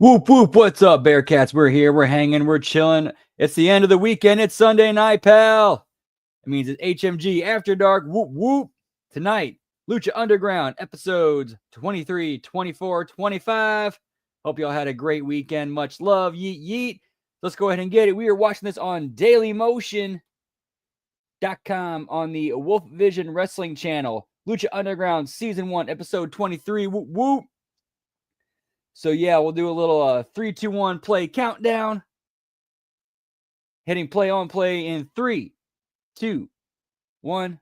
Whoop, whoop. What's up, Bearcats? We're here. We're hanging. We're chilling. It's the end of the weekend. It's Sunday night, pal. It means it's HMG After Dark. Whoop, whoop. Tonight, Lucha Underground, episodes 23, 24, 25. Hope y'all had a great weekend. Much love. Yeet, yeet. Let's go ahead and get it. We are watching this on dailymotion.com on the Wolf Vision Wrestling channel. Lucha Underground, Season 1, Episode 23. Whoop, whoop. So, yeah, we'll do a little 3, 2, 1 play countdown. Hitting play on play in 3, 2, 1,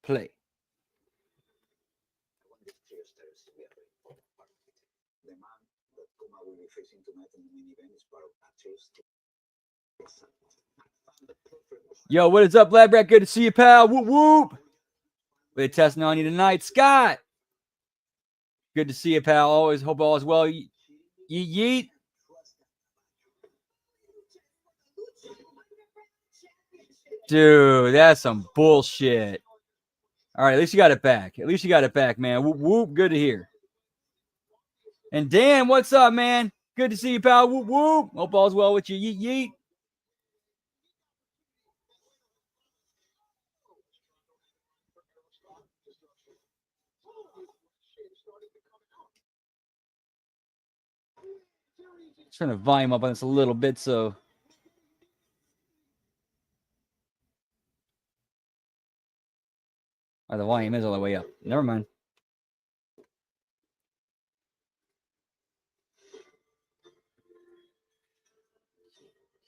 play. Yo, what is up, Labrat? Good to see you, pal. Whoop, whoop. We're testing on you tonight. Scott. Good to see you, pal. Always hope all is well. Yeet, yeet. Dude, that's some bullshit. All right, at least you got it back. At least you got it back, man. Whoop, whoop. Good to hear. And Dan, what's up, man? Good to see you, pal. Whoop, whoop. Hope all's well with you. Yeet, yeet. Turn the volume up on this a little bit, so. Oh, the volume is all the way up. Never mind.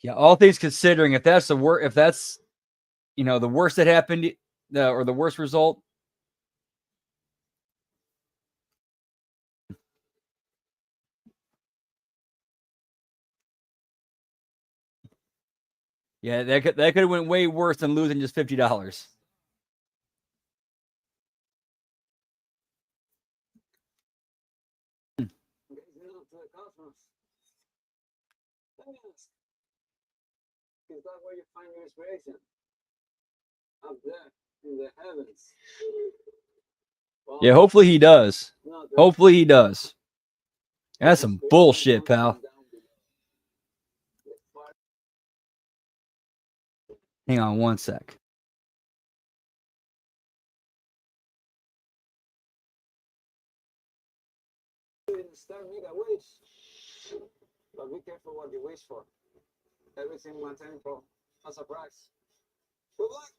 Yeah, all things considering, if that's the worst, if that's, the worst that happened, or the worst result. Yeah, that could have went way worse than losing just $50. Is that where you find your inspiration? Up there in the heavens. Well, yeah, hopefully he does. Hopefully he does. That's some bullshit, pal. Hang on one sec. But be careful what you wish for. Everything one time for a surprise. Good luck.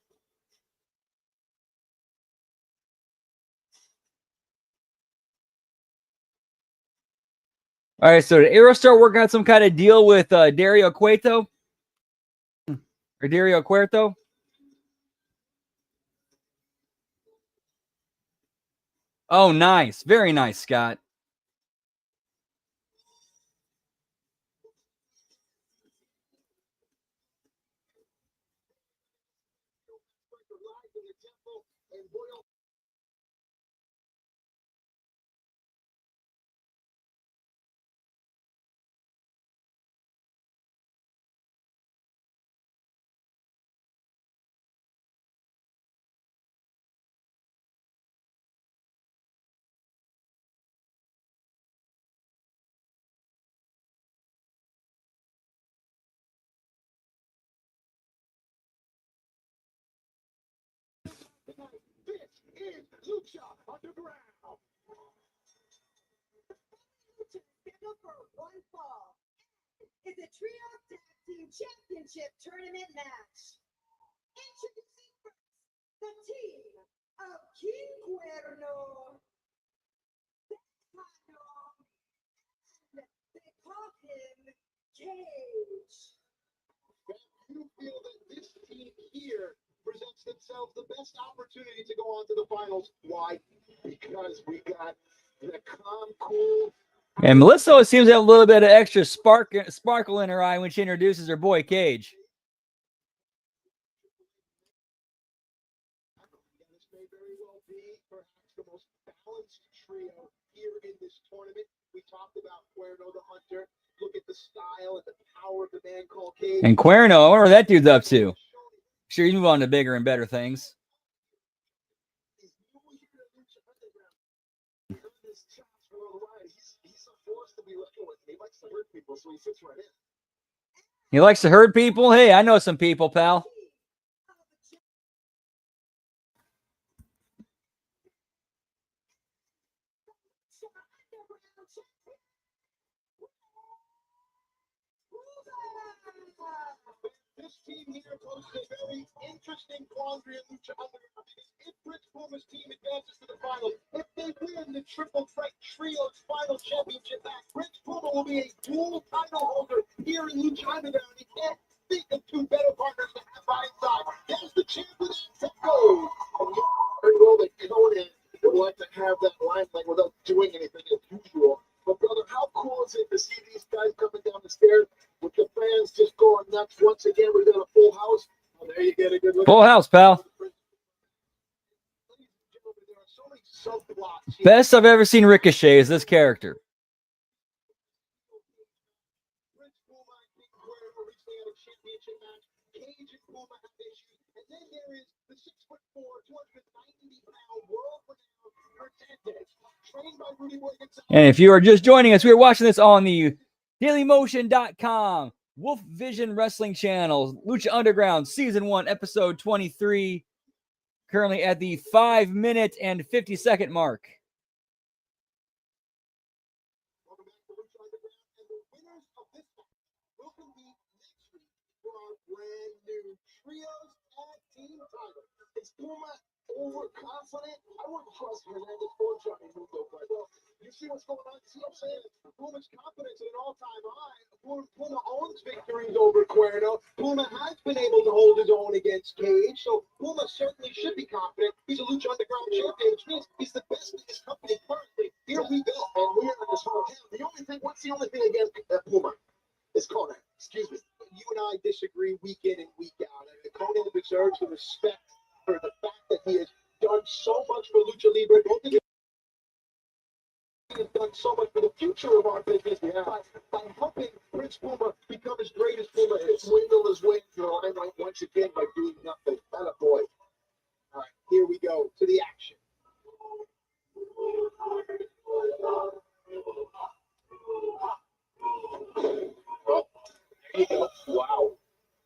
All right, so did Arrow start working out some kind of deal with Dario Cueto? Or Dario Cueto? Oh, nice. Very nice, Scott. This is Lucha Underground. Scheduled for one fall. It's a trio tag team championship tournament match. Introducing first, the team of King Cuerno, Tejano, and they call him Cage. You feel that this team here presents themselves the best opportunity to go on to the finals. Why? Because we got the calm, cool. And Melissa always seems to have a little bit of extra sparkle in her eye when she introduces her boy Cage. This may very well be perhaps the most balanced trio here in this tournament. We talked about Cuerno the Hunter. Look at the style and the power of the man called Cage. And Cuerno, I wonder what that dude's up to. Sure, he's moving on to bigger and better things. He's a force to be reckoned with. He likes to hurt people, so he fits right in. He likes to herd people. Hey, I know some people, pal. This team here poses a very interesting quandary in Lucha Underground because if Rich Puma's team advances to the finals, if they win the Triple Threat Trios Final Championship match, Rich Puma will be a dual title holder here in Lucha Underground. He can't think of two better partners to have by his side. There's the champ with that goal. And you very well that Conan would like to have that limelight without doing anything as usual. But brother, how cool is it to see these guys coming down the stairs with the fans just going nuts? Once again, we've got a full house. Oh, there you get a good look. Full house, pal. Best I've ever seen Ricochet is this character. And if you are just joining us, we are watching this on the dailymotion.com, Wolf Vision Wrestling Channel, Lucha Underground, Season 1, Episode 23, currently at the 5-minute and 50-second mark. Welcome back to Lucha Underground, and the winners of this match will compete next week for our brand new Trios Tag Team title. Is Puma overconfident? I wouldn't trust Hernandez or Johnny Mundo, but you see what's going on? You see what I'm saying? Puma's confidence at an all-time high. Puma owns victories over Cuerno. Puma has been able to hold his own against Cage, so Puma certainly should be confident. He's a Lucha Underground champion, which means he's the best in his company currently. Here we go, and we're in this whole town. What's the only thing against Puma? It's Conan. Excuse me. You and I disagree week in and week out. And Conan deserves the respect for the fact that he has done so much for Lucha Libre. Both of you have done so much for the future of our business by helping Prince Puma become as great as Puma is. Swindle his way to the limelight once again by doing nothing. That a boy. All right, here we go to the action. Oh, there you go. Wow.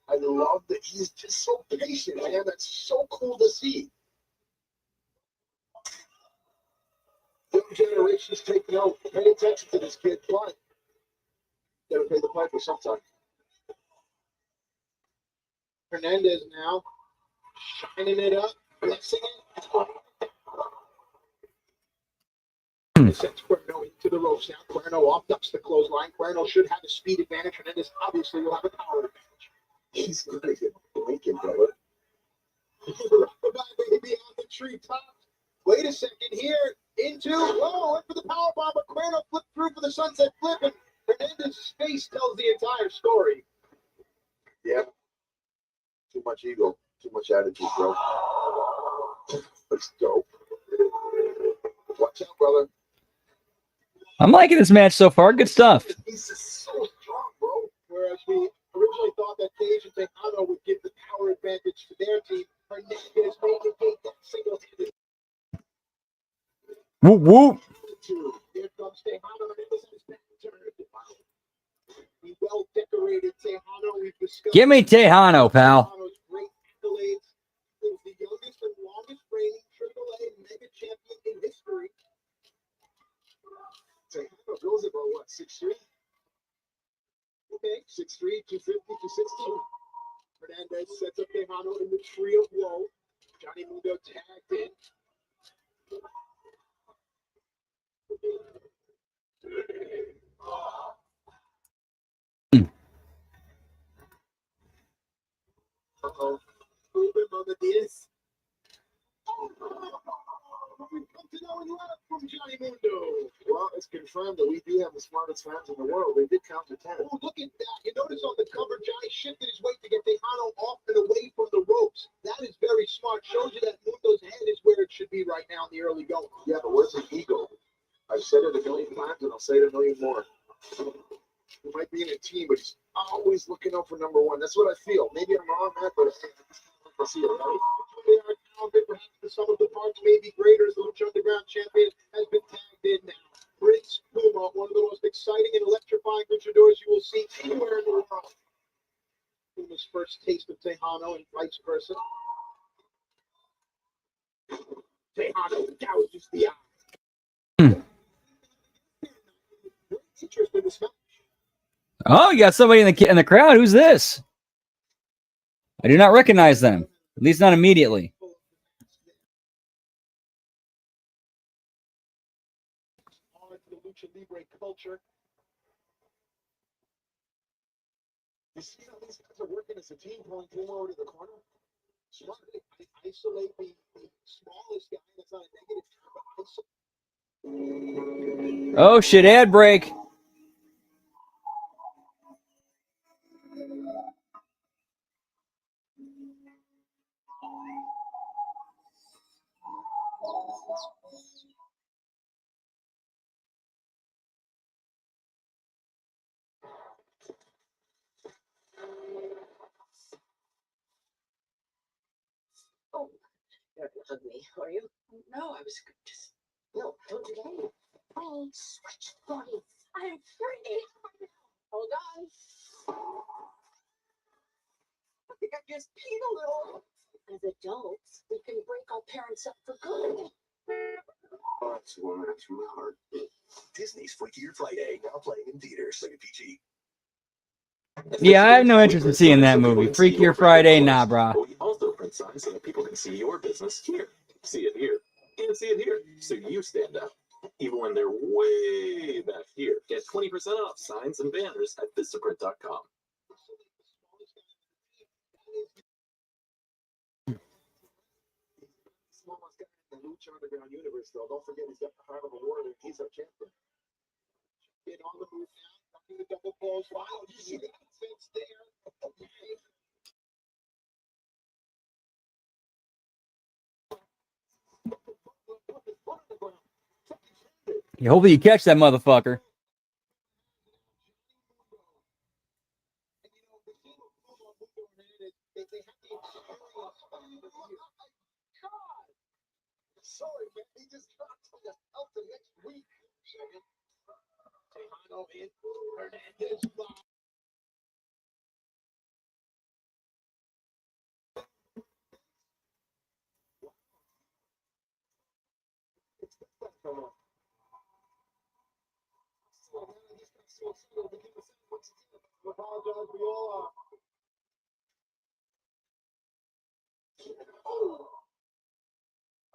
I love that he's just so patient, man. That's so cool to see. Young generations take note. Pay attention to this kid. But gotta pay the piper sometime. Hernandez now shining it up, blessing it. He sends Cuerno into the ropes now. Cuerno off ducks the clothesline. Cuerno should have a speed advantage. Hernandez obviously will have a power advantage. He's gonna get blinking, brother. Baby on the treetop. Wait a second here. Went for the power bomb, but Cuerno flipped through for the sunset flip, and Hernandez's face tells the entire story. Yeah. Too much ego, too much attitude, bro. Let's go. Watch out, brother. I'm liking this match so far. Good stuff. He's just so strong, bro. Whereas we originally thought that Cage and Tejano would give the power advantage to their team, Hernandez made the gate that single-handed. Whoop, whoop. Here comes Tejano. Hernandez has his back turned. The well-decorated Tejano we've discussed. Give me Tejano, pal. Tejano's great accolades. He was the youngest and longest reigning AAA mega champion in history. Tejano goes about what, 6'3"? Okay, 6'3", 250, 260. Hernandez sets up Tejano in the tree of woe. Johnny Mundo tagged in. Uh-oh. Ruben Mongadis. We've come to know and love from Johnny Mundo. Well, it's confirmed that we do have the smartest fans in the world. They did count to 10. Oh, look at that. You notice on the cover, Johnny shifted his weight to get Tejano off and away from the ropes. That is very smart. Shows you that Mundo's head is where it should be right now in the early going. Yeah, but where's the ego? I've said it a million times, and I'll say it a million more. He might be in a team, but he's always looking out for number one. That's what I feel. Maybe I'm wrong, man, but I see it. Right? They are talented. Perhaps the sum of the parts may be greater as the Lucha Underground champion has been tagged in now. Prince Puma, one of the most exciting and electrifying fine luchadors you will see anywhere in the world. Puma's first taste of Tejano and vice versa. Tejano gouges the eye. Interest in this match. Oh, you got somebody in the crowd. Who's this? I do not recognize them. At least not immediately. On to the Lucha Libre culture. You see how these guys are working as a team, pulling Puma over to the corner? Smart. Isolate the smallest guy. That's not a negative term, but isolate. Oh, shit, ad break. Oh, you're not gonna hug me, are you? No, I was just. No, don't do that. Please switch bodies. I'm free. Hold on. I think I just peed a little. As adults, we can break our parents up for good. That's one that's really hard. Disney's Freakier Friday, now playing in theaters. Rated PG. Yeah, I have no interest in seeing that movie. Freakier Friday, nah, brah. We also print signs so that people can see your business here, see it here, and see it here, so you stand out. Even when they're way back here. Get 20% off signs and banners at vistaprint.com. Smallest guy in the Lucha Underground universe, though. Don't forget, he's got the heart of a warrior. He's our champion. Get on the move now. Knocking the double balls. Wow, you see that fence there? Yeah, hopefully you catch that motherfucker. Sorry, man. He just got to the out the next week. Tejano in. Hernandez. Apologize, we all are.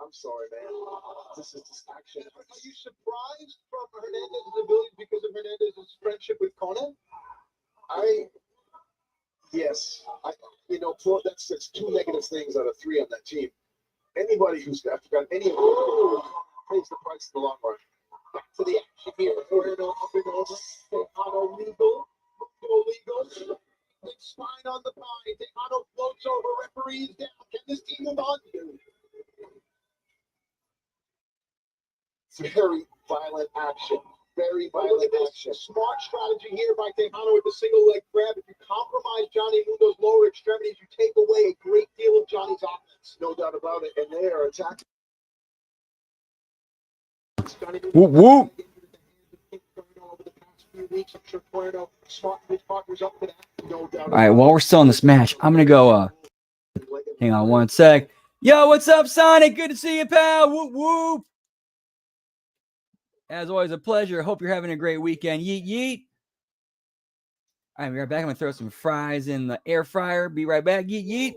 I'm sorry, man. This is distraction. Are you surprised from Hernandez's ability because of Hernandez's friendship with Conan? Yes. That's two negative things out of three on that team. Anybody who's got any of them pays the price in the long run. Back to the action here. Moreno up and over. Tejano legal. Illegal. Big spine on the pine. Tejano floats over. Referees down. Can this team move on? Very violent action. Very violent action. Smart strategy here by Tejano with the single leg grab. If you compromise Johnny Mundo's lower extremities, you take away a great deal of Johnny's offense. No doubt about it. And they are attacking. Whoop, whoop. All right, while we're still in this match, I'm going to go, hang on one sec. Yo, what's up, Sonic? Good to see you, pal. Whoop, whoop. As always, a pleasure. Hope you're having a great weekend. Yeet, yeet. All right, we're back. I'm going to throw some fries in the air fryer. Be right back. Yeet, yeet.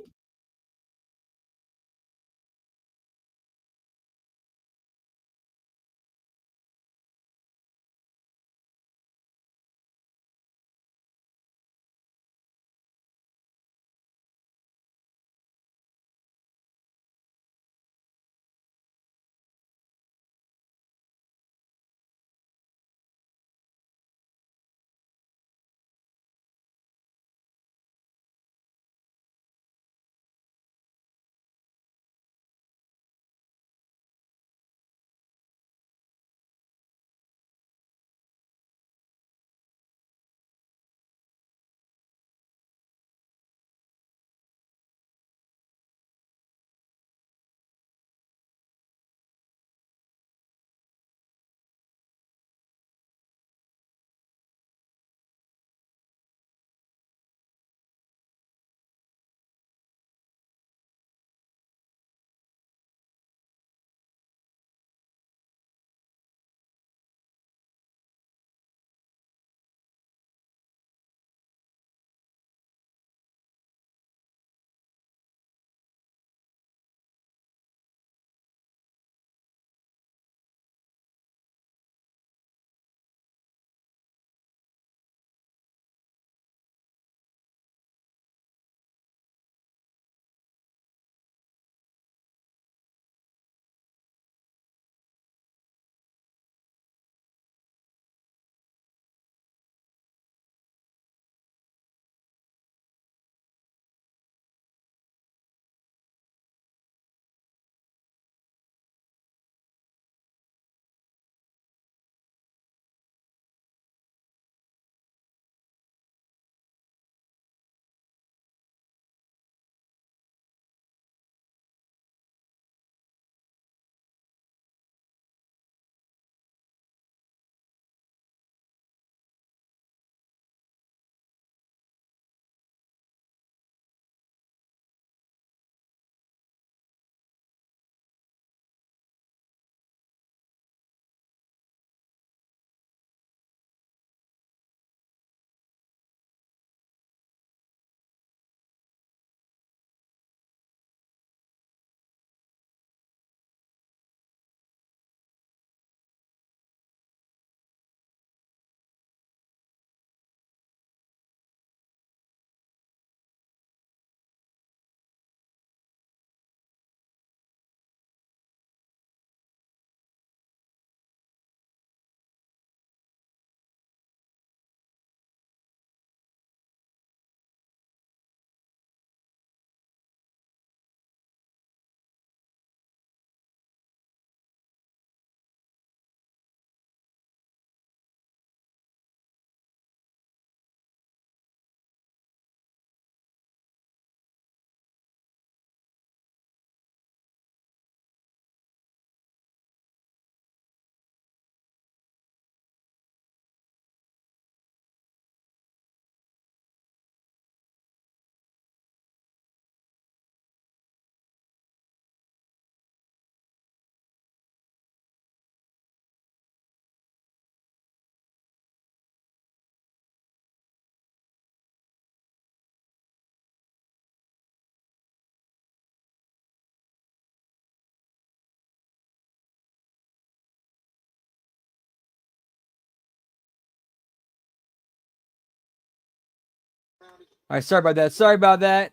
All right, sorry about that. Sorry about that.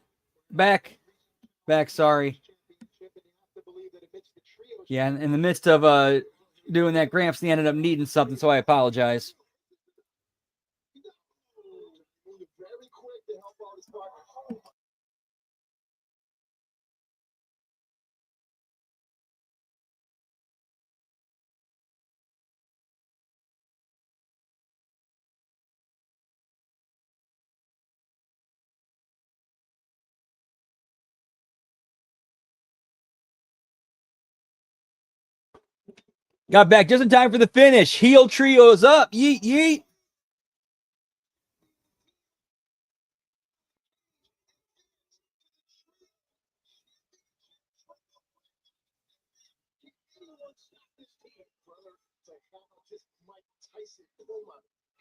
Back. Sorry. Yeah, in the midst of doing that, Gramps ended up needing something, so I apologize. Got back just in time for the finish. Heel trios up. Yeet, yeet.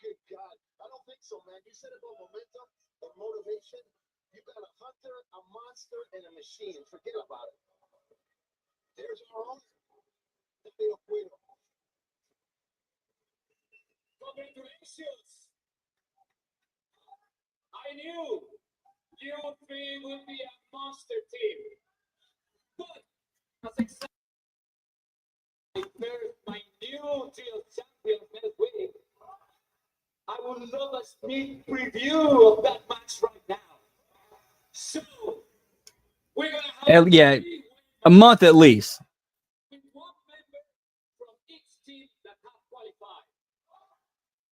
Good God. I don't think so, man. You said about momentum and motivation. You got a hunter, a monster, and a machine. Forget about it. There's our own. Congratulations! I knew you three would be a monster team. But as excited my new trio champion next week, I would love a sneak preview of that match right now. So we're gonna have Yeah, a month at least. with one member from each team that have qualified.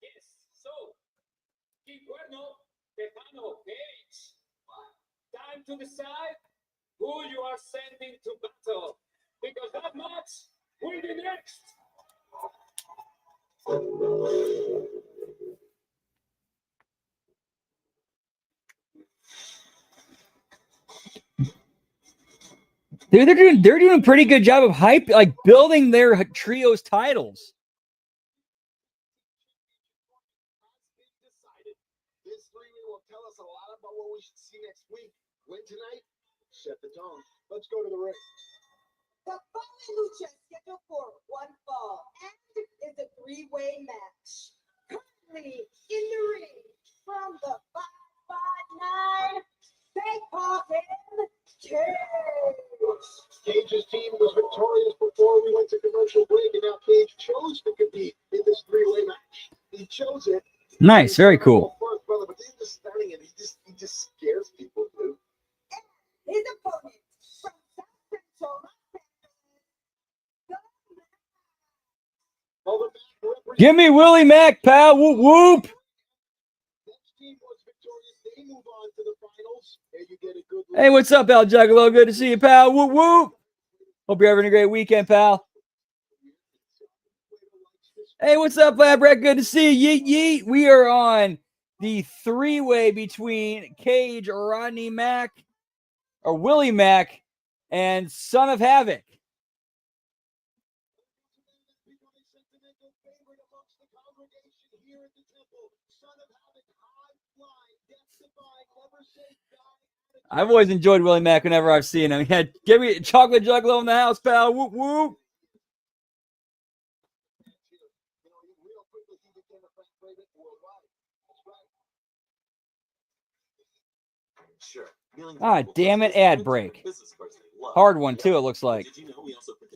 Yes, so Bueno, Tejano, Page. Time to decide who you are sending to battle, because that match will be next. Dude, they're doing a pretty good job of hype, like building their trios titles. This three will tell us a lot about what we should see next week. Win tonight, set the tone. Let's go to the ring. The following Lucha is scheduled for one fall and is a three-way match. Currently in the ring from the 559, Big Poppin' Cage. Cage's team was victorious before we went to commercial break, and now Cage chose to compete in this three-way match. He chose it. Nice, very cool. First, brother, but he's just stunning, and he just scares people, dude. And his opponent from South Central Los Angeles. Give me Willie Mack, pal. Whoop whoop. Next team was victorious. They move on to the finals. There you get a good Hey, what's up, Al Juggalo? Good to see you, pal. Whoop whoop. Hope you're having a great weekend, pal. Hey, what's up, Lab Rat? Good to see you. Yeet yeet. We are on the three-way between Cage, Rodney Mack, or Willie Mack, and Son of Havoc. I've always enjoyed Willie Mack whenever I've seen him. He had give me chocolate juggalo in the house, pal. Whoop whoop. Sure. Ah, damn it, ad break. Hard one too, it looks like. Did you know we also print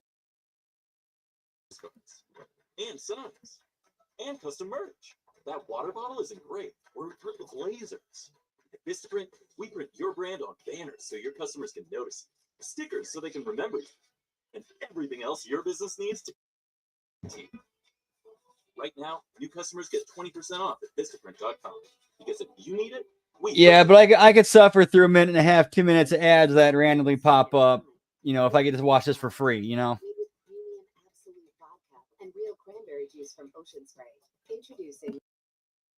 and signs and custom merch? That water bottle isn't great. We're equipped with lasers. At Vistaprint, we print your brand on banners so your customers can notice it, stickers so they can remember you, and everything else your business needs to. Right now, new customers get 20% off at Vistaprint.com because if you need it, yeah, but I could suffer through a minute and a half, 2 minutes of ads that randomly pop up. You know, if I get to watch this for free, you know. Absolute vodka and real cranberry juice from Ocean Spray. Introducing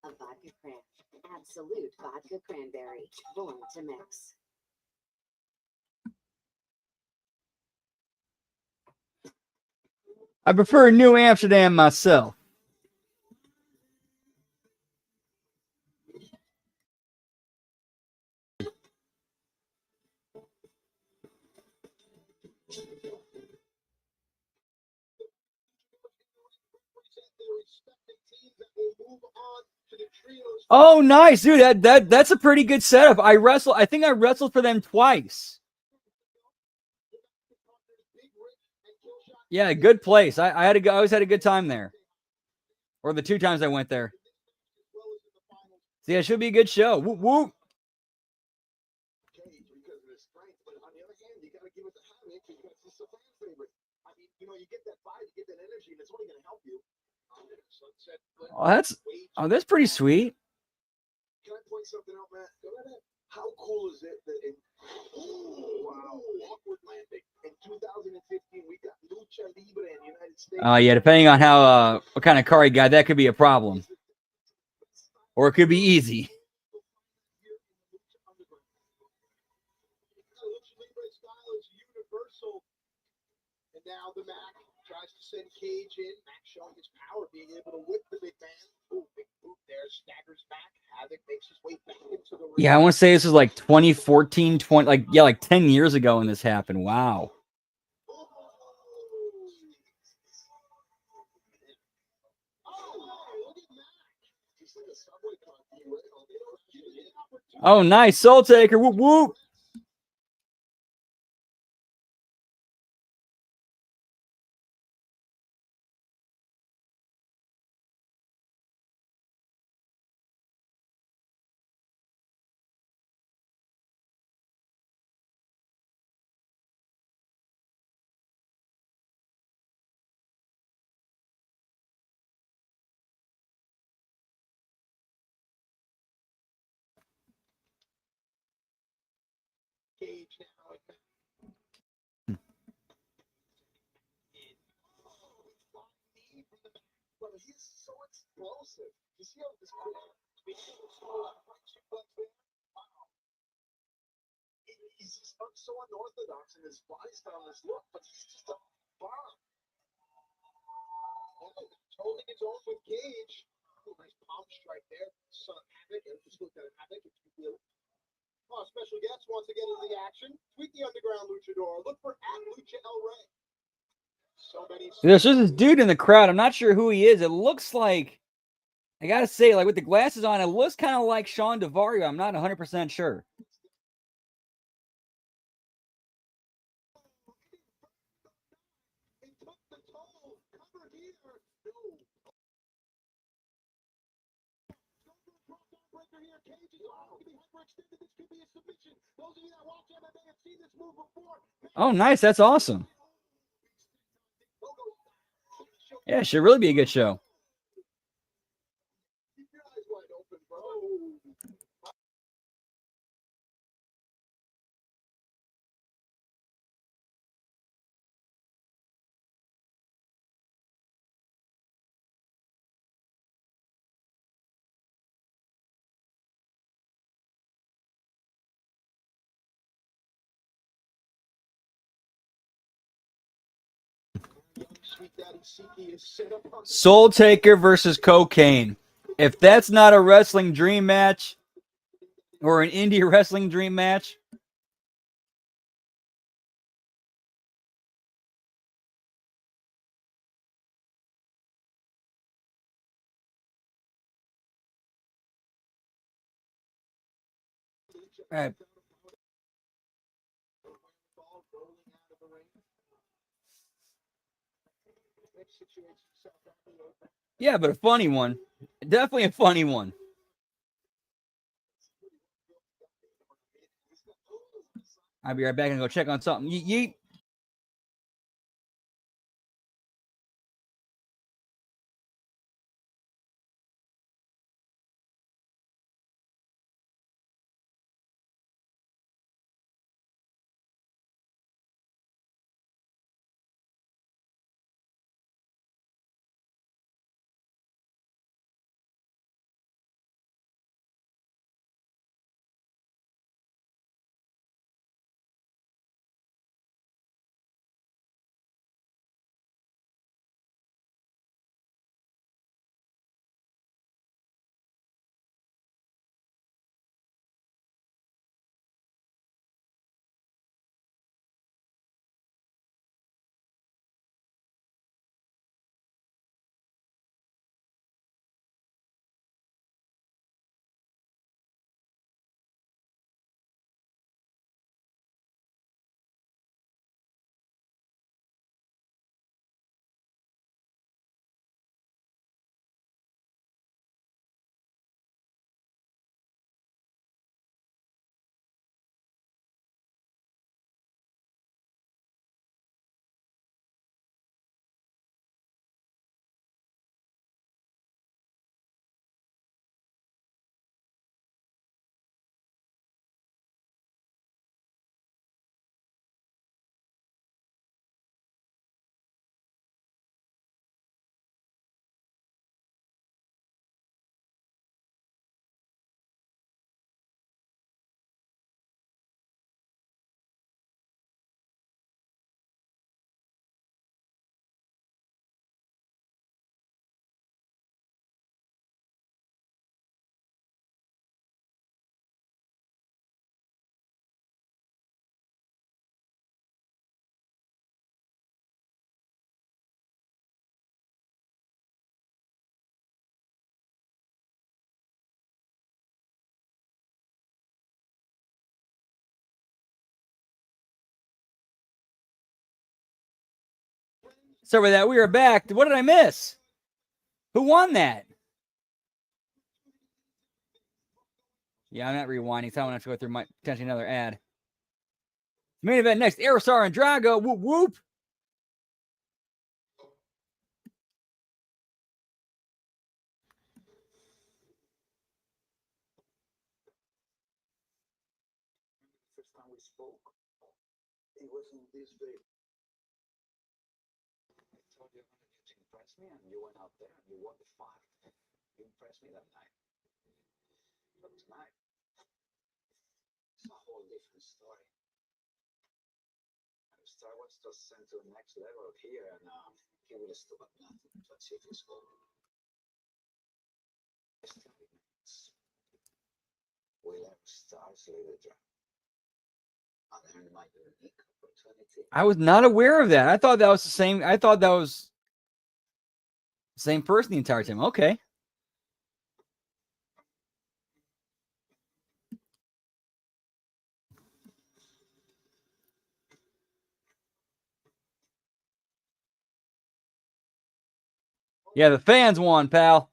a vodka cran. Absolute vodka cranberry. Born to mix. I prefer New Amsterdam myself. Their respective teams that will move on to the trios Oh, nice, dude. That's a pretty good setup. I think I wrestled for them twice. Yeah, good place. I always had a good time there. Or the 2 times I went there. So yeah, it should be a good show. Whoop whoop. Cage because of his strength, but on the other hand, you got to give it to Havoc because he's a fan favorite. I mean, you get that vibe, you get that energy, and it's only going to help you. That's pretty sweet. Can I point something out, Matt? Go ahead. How cool is it that wow, awkward landing. In 2015, we got Lucha Libre in the United States. Yeah, depending on how what kind of car you got, that could be a problem. Or it could be easy. Lucha Libre style is universal. And now the Mac tries to send Cage in. Mac showing his power, being able to whip the big man. Ooh, big boot there, staggers back. Havoc makes his way back into the ring. Yeah, I want to say this was like 2014, 10 years ago when this happened. Wow. Oh, nice. Soul Taker. Whoop, whoop. Cage now. But he's so explosive. You see how this he's just so unorthodox in his lifestyle and his look, but he's just a bomb. Holding his own with Cage. Nice palm strike there. Son of Havoc. And just looked at Havoc. It's good. Oh, special guest wants to get into the action. Tweet the Underground Luchador. Look for @Lucha El Rey. So many. There's just this dude in the crowd. I'm not sure who he is. It looks like, I got to say, like with the glasses on, it looks kind of like Sean DeVario. I'm not 100% sure. Oh, nice. That's awesome. Yeah, it should really be a good show. Soul Taker versus Cocaine. If that's not a wrestling dream match or an indie wrestling dream match, yeah, but a funny one. Definitely a funny one. I'll be right back and go check on something. Yeet, yeet. Sorry about that. We are back. What did I miss? Who won that? Yeah, I'm not rewinding, so I don't have to go through my potentially another ad. Main event next, Aerostar and Drago. Whoop whoop. First time we spoke, it wasn't this big. I told you I wanted you to impress me, and you went out there and you won the fight. You impressed me that night. But tonight, it's a whole different story. Star was just sent to the next level here, and he would have stood at nothing to achieve his goal. We let stars lead the draft. And earn my unique opportunity. I was not aware of that. I thought that was the same. I thought that was the same person the entire time. Okay. Yeah, the fans won, pal.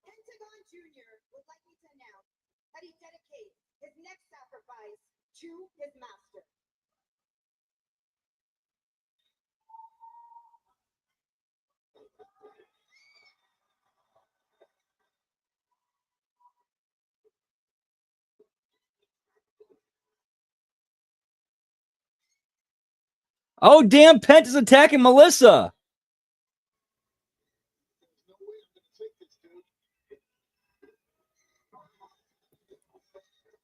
Pentagon Jr. would like me to announce that he dedicates his next sacrifice to his master. Oh, damn, Penta's attacking Melissa.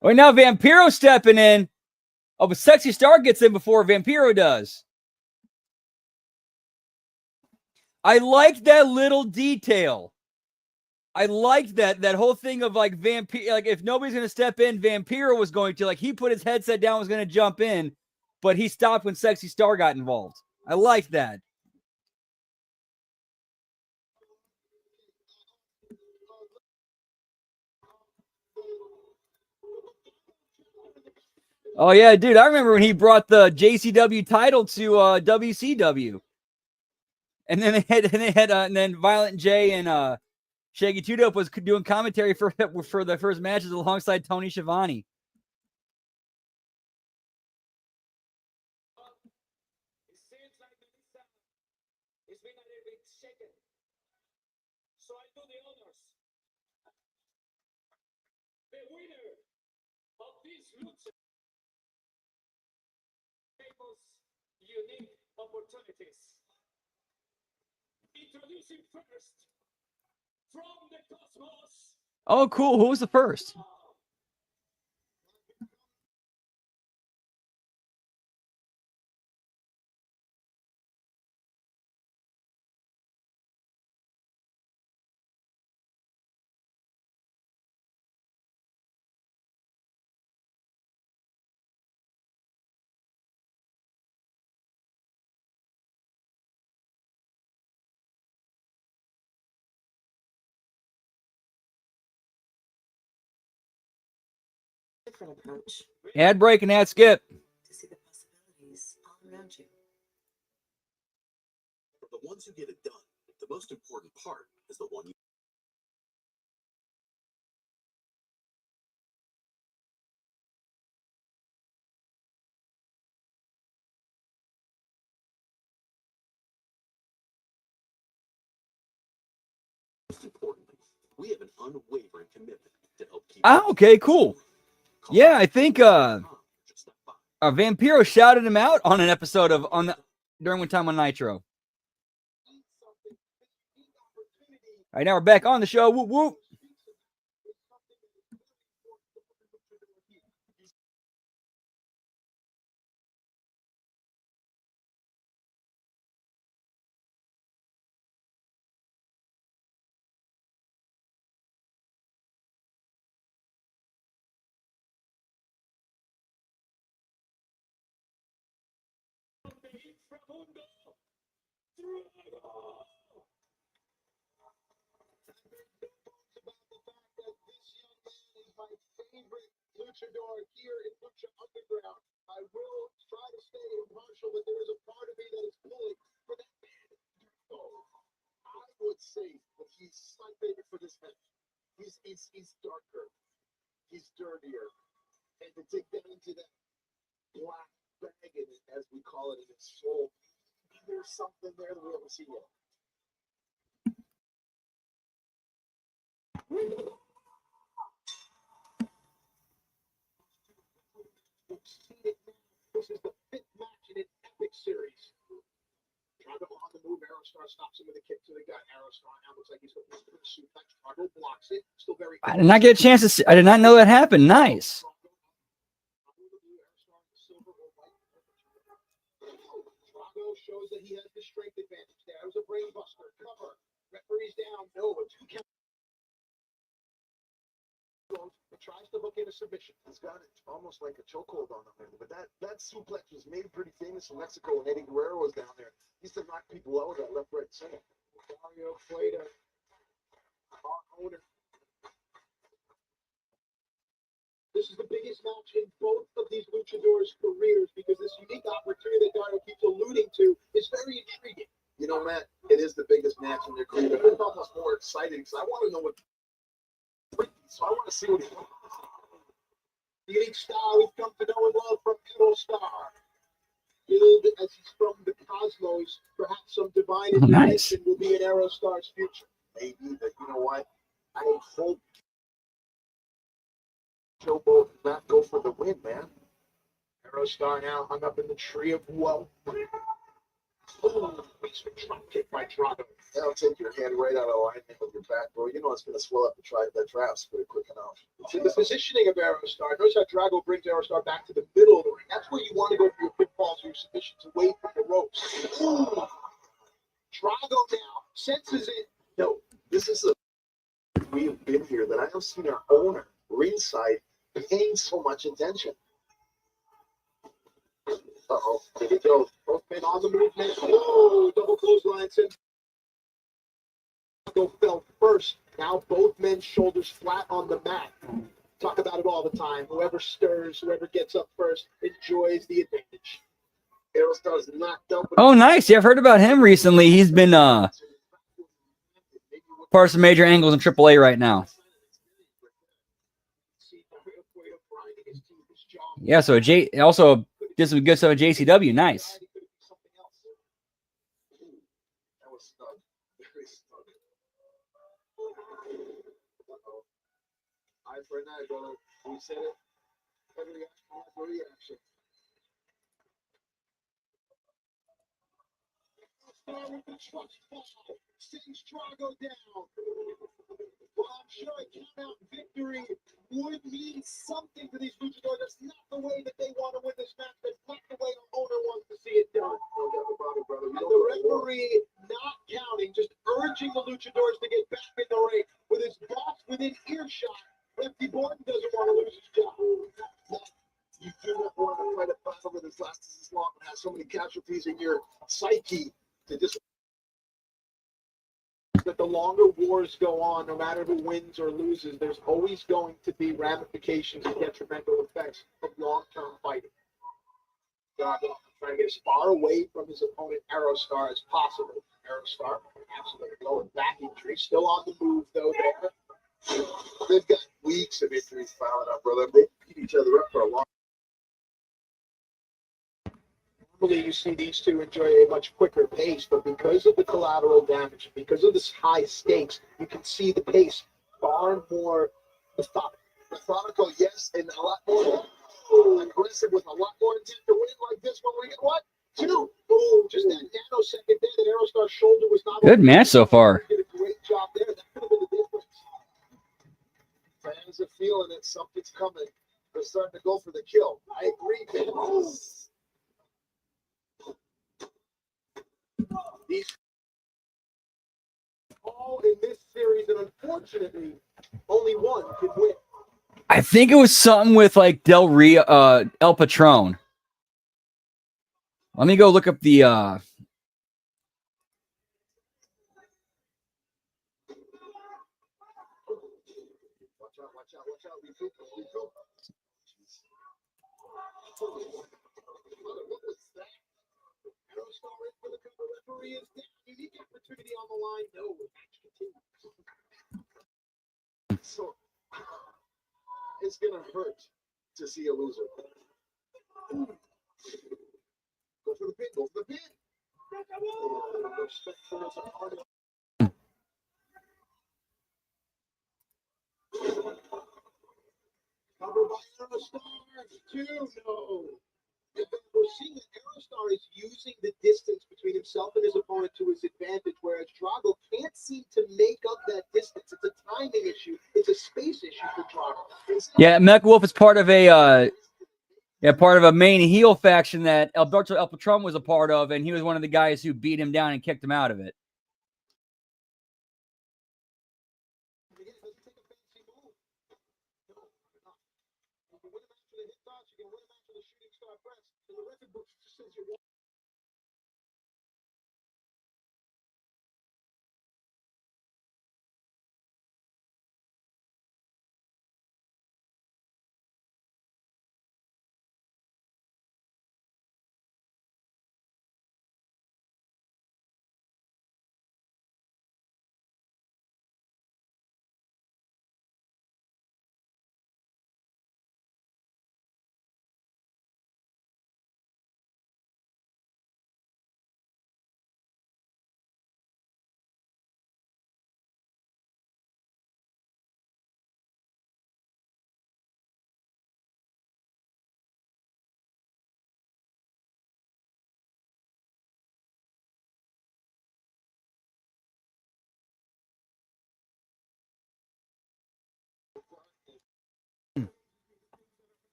Wait, now Vampiro stepping in. Oh, but Sexy Star gets in before Vampiro does. I like that little detail. I liked that whole thing of like Vampiro, like if nobody's gonna step in, Vampiro was going to, like he put his headset down, was gonna jump in, but he stopped when Sexy Star got involved. I liked that. Oh yeah, dude, I remember when he brought the JCW title to WCW, and then and then Violent J and Shaggy Two Dope was doing commentary for the first matches alongside Tony Schiavone. It seems like Melissa is being a little bit shaken. So I do the honors. The winner of this Lucha tables unique opportunities. Introducing first from the Cosmos. Oh, cool. Who was the first? Different approach Ad break and ad skip. to see the possibilities all around you. For the ones who get it done, the most important part is the one you. Most importantly, we have an unwavering commitment to help keep. Oh, okay, cool. Yeah, I think Vampiro shouted him out on an episode of during one time on Nitro. All right, now we're back on the show. Whoop whoop. luchador here in Lucha Underground. I will try to stay impartial, but there is a part of me that is pulling for that man. Oh, I would say that he's my favorite for this match. He's darker, he's dirtier, and to dig down into that black bag in it, as we call it, in its soul, there's something there that we haven't seen yet. We've seen it now. This is the fifth match in an epic series. Drago on the move. Aerostar stops him with a kick to the gut. Aerostar now looks like he's going to suplex. Drago blocks it. Still very. I did not get a chance to see. I did not know that happened. Nice. Drago shows that he has the strength advantage. There was a brain buster. Cover. Referee's down. No, a 2 count. Tries to hook in a submission. He's got it almost like a chokehold on him there. But that suplex was made pretty famous in Mexico when Eddie Guerrero was down there. He used to knock people out with that left, right, center. Mario Cueta, our owner. This is the biggest match in both of these luchadors' careers because this unique opportunity that Dario keeps alluding to is very intriguing. You know, Matt, it is the biggest match in their career, but it's almost more exciting because I want to know what. So I want to see what he's doing. The unique style we've come to know and love from Aerostar. Billed as he's from the cosmos, perhaps some divine intervention will be in Aerostar's future. Maybe, but you know what? I hope Showboat does not go for the win, man. Aerostar now hung up in the tree of woe. Oh, nice drop kick by Drago. That'll take your hand right out of alignment with your back, bro. You know it's going to swell up the traps pretty quick enough. See, the positioning of Aerostar. Notice how Drago brings Aerostar back to the middle of the ring. That's where you want to go for your pitfalls or your submissions away from the ropes. Ooh. Drago now senses it. No, this is we've been here that I have seen our owner ringside paying so much attention. Uh-oh, here we go. Both men on the move now. Whoa, double clothesline. Drago fell first. Now both men's shoulders flat on the mat. Talk about it all the time. Whoever stirs, whoever gets up first, enjoys the advantage. Aerostar's knocked out. Oh, nice. Yeah, I've heard about him recently. He's been part of some major angles in AAA right now. Yeah, so also did some good stuff at JCW. Nice. That was snug. Very snug. Eye for an eye, brother. We said it. Every reaction for reaction. With the trust fall, sends Drago down. Well, I'm sure a count-out victory would mean something to these luchadors. That's not the way that they want to win this match. That's not the way the owner wants to see it done. No doubt about it, brother. And the referee not counting, just urging the luchadors to get back in the ring. With his boss within earshot, Lefty Borton doesn't want to lose his job. You do not want to fight a battle that has lasted this long and has so many casualties in your psyche. That the longer wars go on, no matter who wins or loses, there's always going to be ramifications and detrimental effects of long-term fighting. Drago trying to get as far away from his opponent Aerostar as possible. Aerostar absolutely going back injury, still on the move though. There, they've got weeks of injuries piling up, brother. They beat each other up for a long. Normally, you see these two enjoy a much quicker pace, but because of the collateral damage, because of this high stakes, you can see the pace far more methodical. Methodical, yes, and a lot more aggressive with a lot more intent to win like this one. We get what? 2. Boom, just that nanosecond there that Aerostar's shoulder was not. Good match so far. Did a great job there. That could have been the difference. Fans are feeling it. Something's coming. They're starting to go for the kill. I agree, man. These all in this series, and unfortunately, only one could win. I think it was something with like Del Rio, El Patron. Let me go look up the. Watch out! Watch out! Watch out! Recoup. What was that? Aerostar in for the cover. Referee is down. Unique opportunity on the line. No, match continues. So it's gonna hurt to see a loser. Go for the pin. Go for the pin. Respect for his opponent. Covered by Aerostar. 2, no. We're seeing that Aerostar is using the distance between himself and his opponent to his advantage, whereas Drago can't seem to make up that distance. It's a timing issue. It's a space issue for Drago. Yeah, Mecha Wolf is part of a main heel faction that Alberto El Patron was a part of, and he was one of the guys who beat him down and kicked him out of it.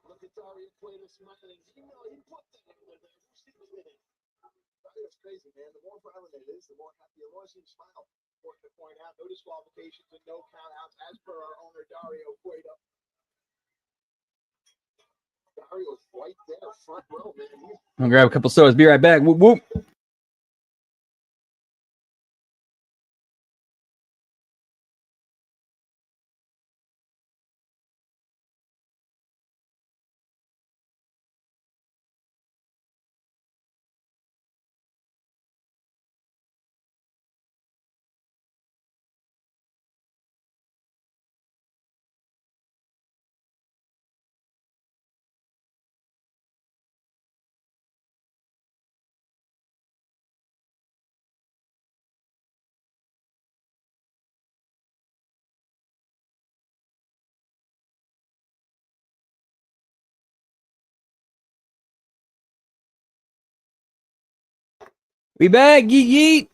Look at Dario Cueto smiling. You know, he put that in there. Who's thinking with it? Dario's crazy, man. The more violent it is, the more happy the more seems smile. Important to point out, no disqualifications and no countouts as per our owner, Dario Cueto. Dario's right there, front row, man. I'm gonna grab a couple sodas. Be right back. Whoop whoop. We back. Yeet yeet.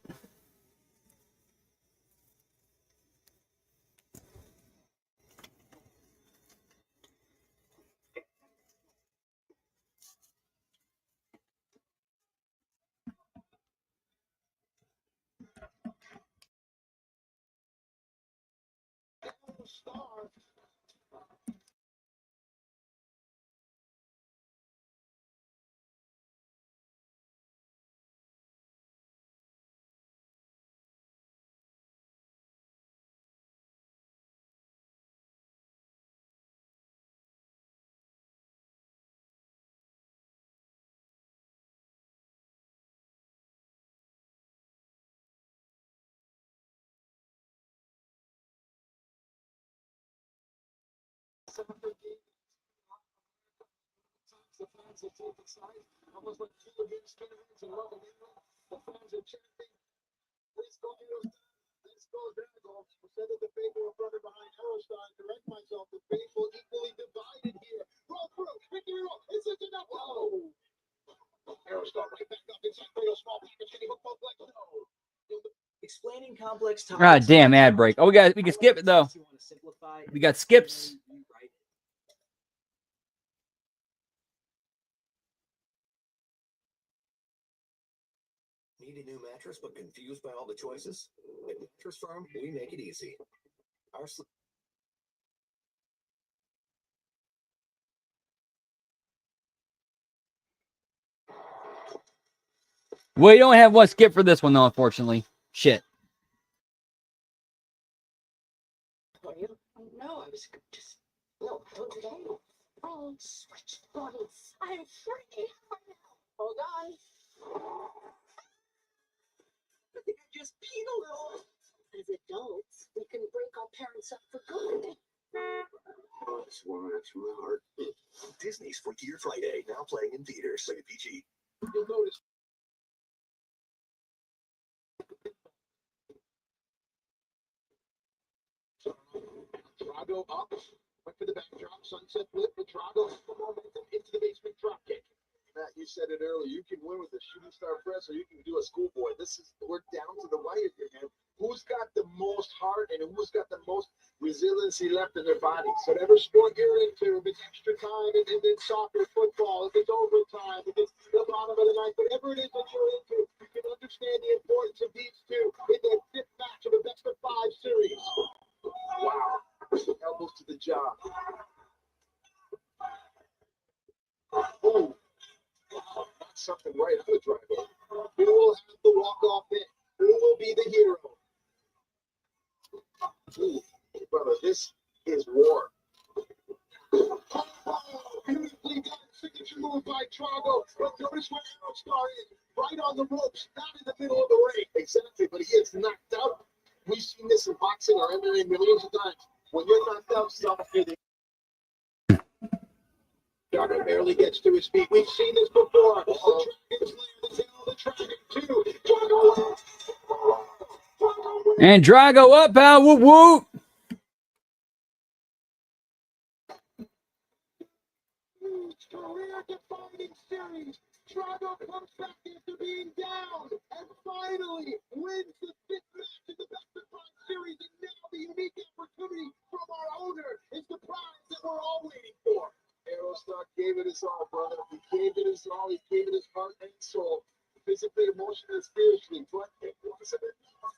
Star. The fans have taken sides, almost like two against fans and love and the fans are chanting, let's go, let's go, Drago. Said that the faithful were further behind Aerostar. Correct myself, the faithful equally divided here. Roll through, victory roll, it's a enough. Whoa! Aerostar right back up inside Fatal small package. Can he hook both legs? No. Explaining complex topics. Ah, damn ad break. Oh, we can skip it though. We got skips. Need a new mattress but confused by all the choices? At Mattress Firm, we make it easy. Our We don't have one skip for this one though, unfortunately. Shit. Oh, switch bodies. I'm free. Hold on. I think I just peed a little. As adults, we can break our parents up for good. Oh, this woman, that's from the heart. Disney's Freakier Friday, now playing in theaters. Rated PG. You'll notice Drago up, went for the backdrop, sunset flip, but Drago has the momentum into the basement drop kick. Matt, you said it earlier. You can win with a shooting star press, or you can do a schoolboy. We're down to the wire here, man. Who's got the most heart and who's got the most resiliency left in their body? So whatever sport you're into, if it's extra time, if it's soccer, football, if it's overtime, if it's the bottom of the ninth, whatever it is that you're into, you can understand the importance of these two in the fifth match of a best of five series. Wow. Elbows to the jaw. Oh, that's something right out of Drago. Who will have the walk-off hit? Who will be the hero? Ooh, brother, this is war. Oh, beautifully done signature move by Drago. But notice where Aerostar is. Right on the ropes, not in the middle of the ring. Exactly, but he is knocked out. We've seen this in boxing or MMA millions of times. When you're knocked out, stop hitting. Drago barely gets to his feet. We've seen this before. The Dragon's Lair, the tail of the Dragon 2. Drago. And Drago up, pal. Whoop, whoop. Career-defining series. Drago comes back after being down and finally wins the fifth match in the best of five series. And now the unique opportunity from our owner is the prize that we're all waiting for. Aerostar gave it his all, brother. He gave it his all. He gave it his heart and soul, physically, emotionally, and spiritually. But it wasn't enough.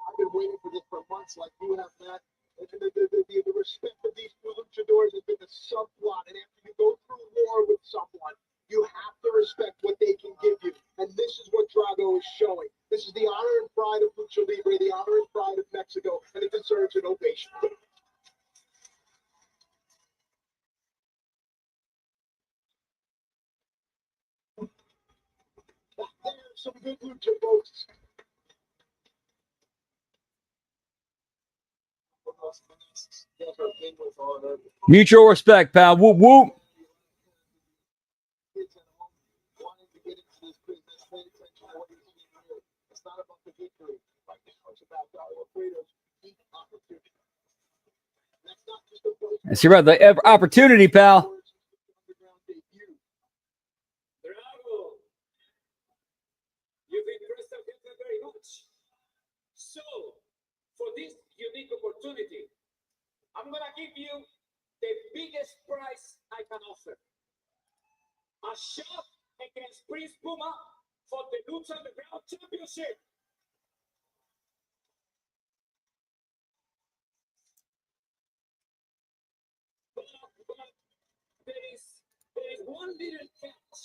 I've been waiting for this for months, like you have, Matt. The respect of these two luchadors has been the subplot, and after you go through war with someone, you have to respect what they can give you, and this is what Drago is showing. This is the honor and pride of Lucha Libre, the honor and pride of Mexico, and it deserves an ovation. There's some good lucha, folks. Mutual respect, pal. Whoop, whoop. Wanting to get into this business, pay attention to what you're seeing here. It's not about the victory. Right now, it's about Dario Fredo's unique opportunity. That's not just a vote. Let's hear about the opportunity, pal. Underground debut. Bravo! You've impressed our people very much. So, for this unique opportunity, I'm gonna give you the biggest prize I can offer. A shot against Prince Puma for the Lucha Underground Championship. But there is one little catch.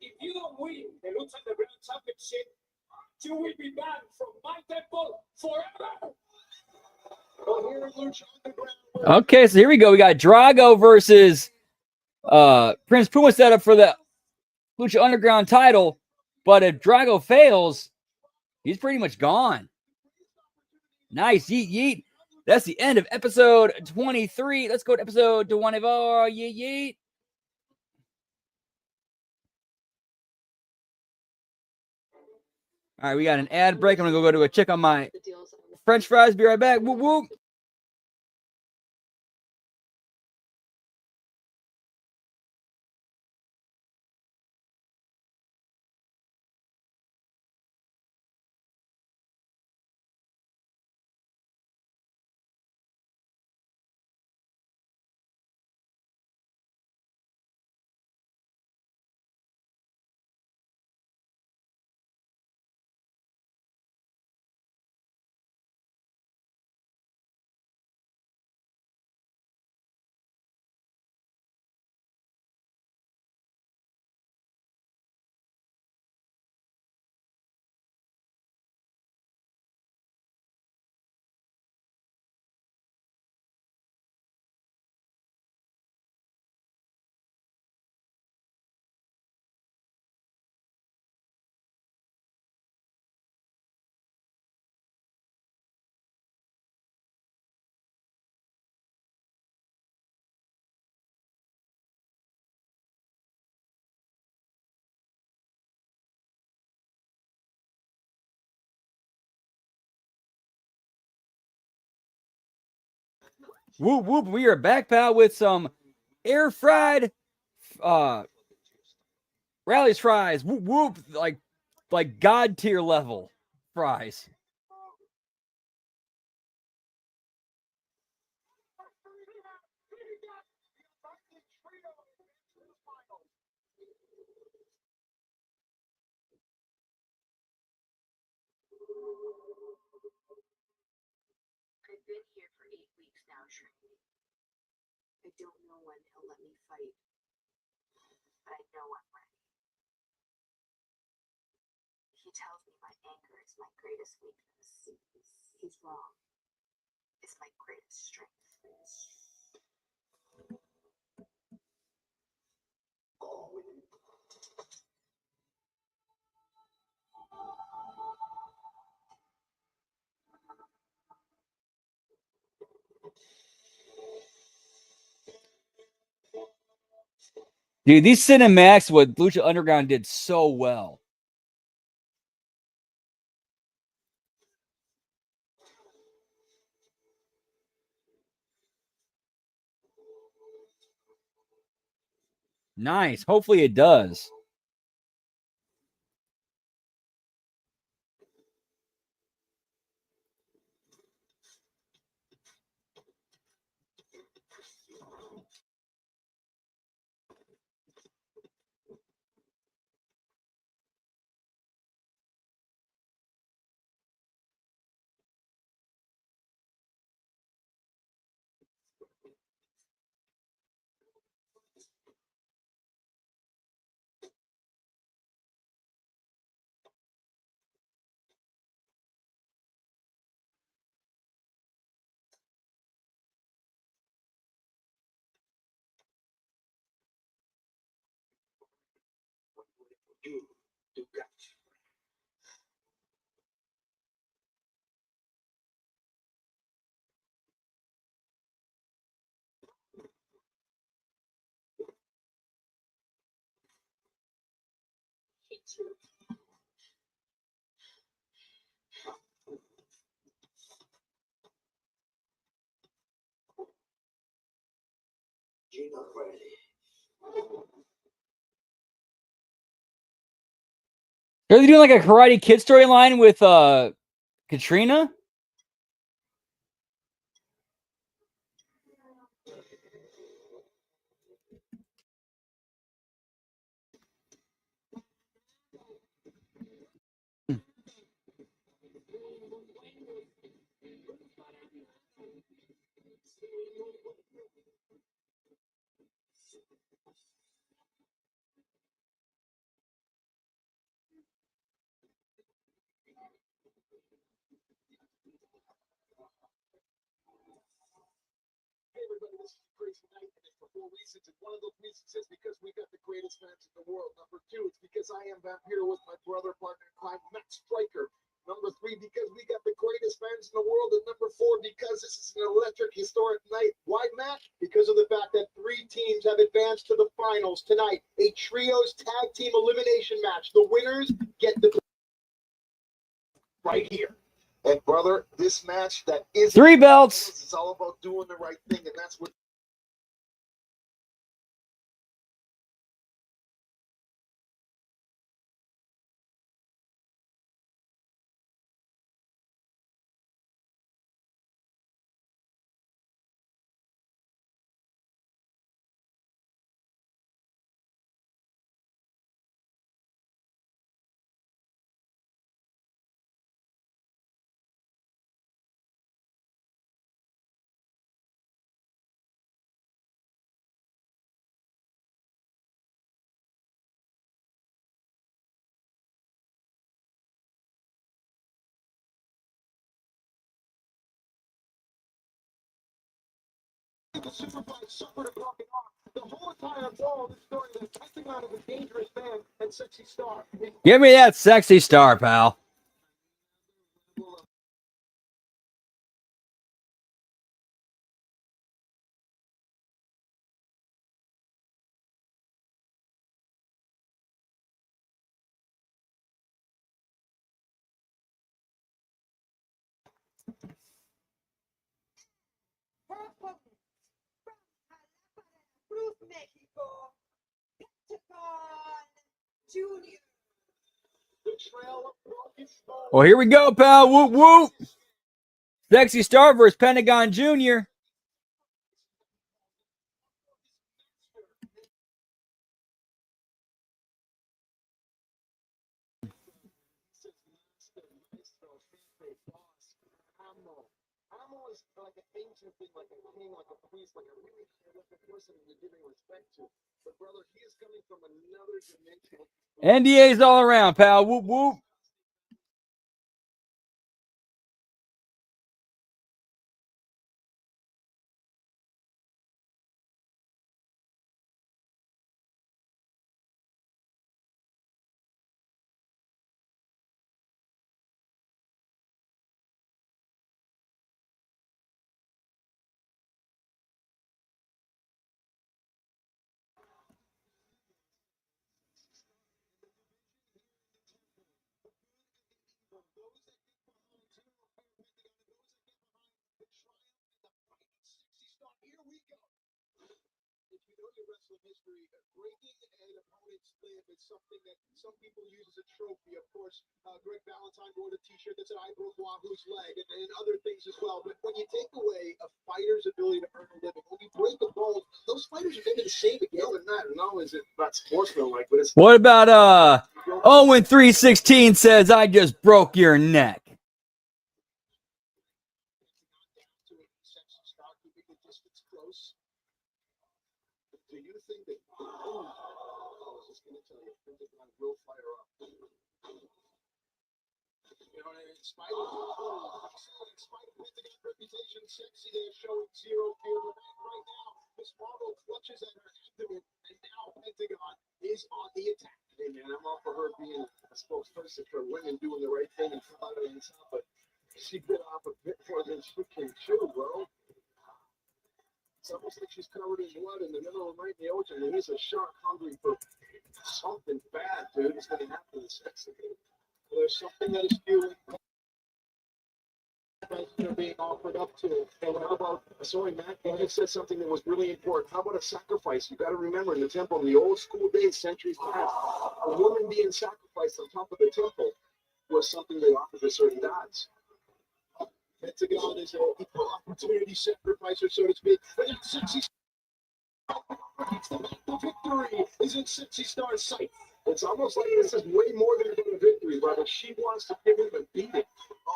If you don't win the Lucha Underground Championship, you will be banned from my temple forever. Well, here in Lucha Underground, Okay, so here we go. We got Drago versus Prince Puma set up for the Lucha Underground title. But if Drago fails, he's pretty much gone. Nice. Yeet, yeet. That's the end of episode 23. Let's go to episode 24. Yeet, yeet. All right, we got an ad break. I'm going to go to a check on my French fries. Be right back. Whoop, whoop. Whoop whoop. We are back, pal, with some air fried Rally's fries. Whoop whoop. Like god tier level fries. I've been here for 8 weeks now, training. I don't know when he'll let me fight, but I know I'm ready. He tells me my anger is my greatest weakness. He's wrong. It's my greatest strength. Dude, these cinematics, what Lucha Underground did so well. Nice. Hopefully it does. You got you. You're not ready. Are they doing like a Karate Kid storyline with Katrina? Hey everybody, this is a crazy night, and it's for 4 reasons. And one of those reasons is because we got the greatest fans in the world. Number 2, it's because I am Vampiro with my brother, partner in crime, Matt Striker. Number 3, because we got the greatest fans in the world. And number 4, because this is an electric, historic night. Why, Matt? Because of the fact that 3 teams have advanced to the finals tonight. A trios tag team elimination match. The winners get the right here. And brother, this match that is 3 belts. it's all about doing the right thing, and that's what. The Superfly suffered a broken arm. The whole entire ball, this story that testing out of a dangerous man and sexy star. Give me that sexy star, pal. Well, here we go, pal. Whoop, whoop. Sexy Star versus Pentagon Jr. Like an ancient thing, like a king, like a priest, like a really like a person you're giving respect to. But brother, he is coming from another dimension. NDAs all around, pal. Whoop, whoop. History, breaking an opponent's limb is something that some people use as a trophy. Of course, Greg Valentine wore the T-shirt that said "I broke Wahoo's leg" and other things as well. But when you take away a fighter's ability to earn a living, when you break a bone, those fighters are never the same again. No, is it not sportsmanlike? But it's what about Owen 316 says I just broke your neck. Do you think that I was just going to tell you, Pentagon will fire up? You know, in spite of Pentagon's reputation, sexy, they're showing zero fear. But right now, Miss Marvel clutches at her abdomen, and now Pentagon is on the attack. Hey man, I'm all for her being a spokesperson for women doing the right thing and come out of the inside, but she bit off a bit more than she can chew, bro. It's almost like she's covered in blood in the middle of the night in the ocean, and he's a shark hungry for something bad, dude. It's going to happen to sexy. There's something that is fueling. They're being offered up to. And how about, sorry, Matt, you just said something that was really important. How about a sacrifice? You got to remember, in the temple, in the old school days, centuries past, a woman being sacrificed on top of the temple was something they offered to certain gods. Pentagon is an equal opportunity sacrificer, so to speak. But it's sexy. The victory is in Sexy Star's sight. It's almost like this is way more than a victory, brother. She wants to give him a beating.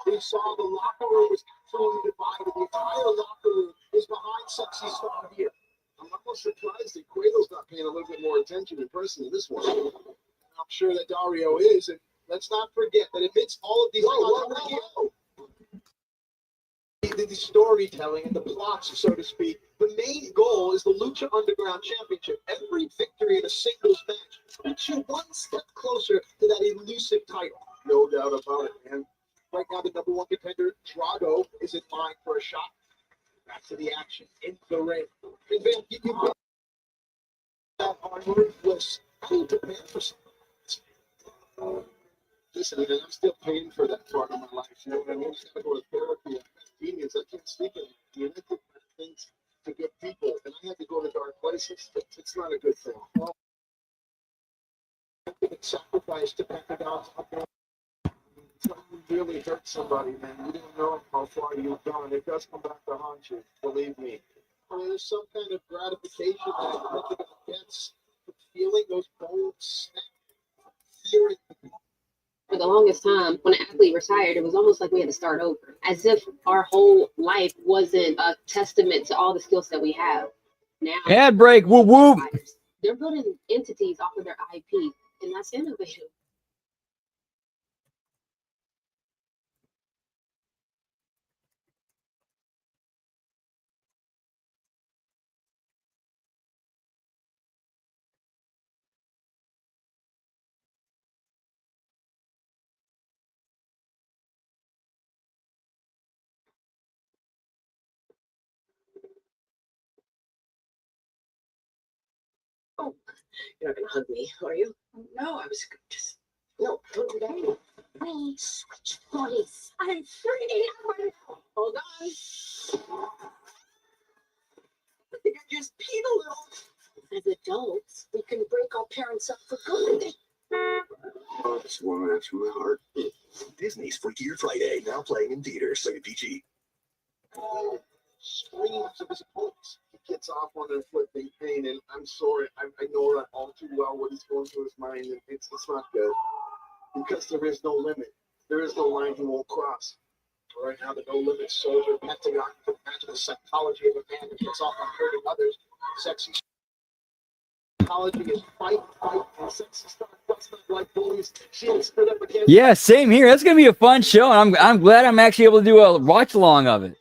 We saw the locker room was absolutely divided. The entire locker room is behind Sexy Star here. I'm almost surprised that Cueto's not paying a little bit more attention in person to this one. I'm sure that Dario is, and let's not forget that amidst all of these the storytelling and the plots, so to speak, the main goal is the Lucha Underground Championship. Every victory in a singles match puts you one step closer to that elusive title. No doubt about it, man. Right now, the number one contender, Drago, is in line for a shot. Back to the action in the ring. And then you can get that armored list. How do you prepare for something? Listen, man, I'm still paying for that part of my life. You know what I mean? I just gotta go to therapy. Convenience. I can't speak it. I mean, I did bad things to good people, and I had to go to dark places. It's not a good thing. Well, I think it's sacrifice to Pentagon's something really hurt somebody, man. You didn't know how far you've gone. It does come back to haunt you, believe me. I mean, there's some kind of gratification that Pentagon gets from feeling those bones snap, hearing. For the longest time, when an athlete retired, it was almost like we had to start over, as if our whole life wasn't a testament to all the skills that we have. Now, Ad break, whoop whoop. they're building entities off of their IP, and that's innovative. Oh, you're not gonna hug me, are you? No, I was just no. Don't do that. We switch bodies. I'm 38 now. Hold on. You're just peed a little. As adults, we can break our parents up for good. This woman that's from my heart. Disney's Freakier Friday, now playing in theaters. Rated PG. Screams of his opponents. He gets off on inflicting pain, and I'm sorry, I know that all too well what he's going through his mind, and it's not good. Because there is no limit. There is no line he won't cross. Right now, the no limit soldier, Pentagon, can imagine the psychology of a man that gets off on hurting others. Sexy psychology is fight, and Sexy Star fights not like bullies. She'll split up against. Yeah, same here. That's gonna be a fun show, and I'm glad I'm actually able to do a watch along of it.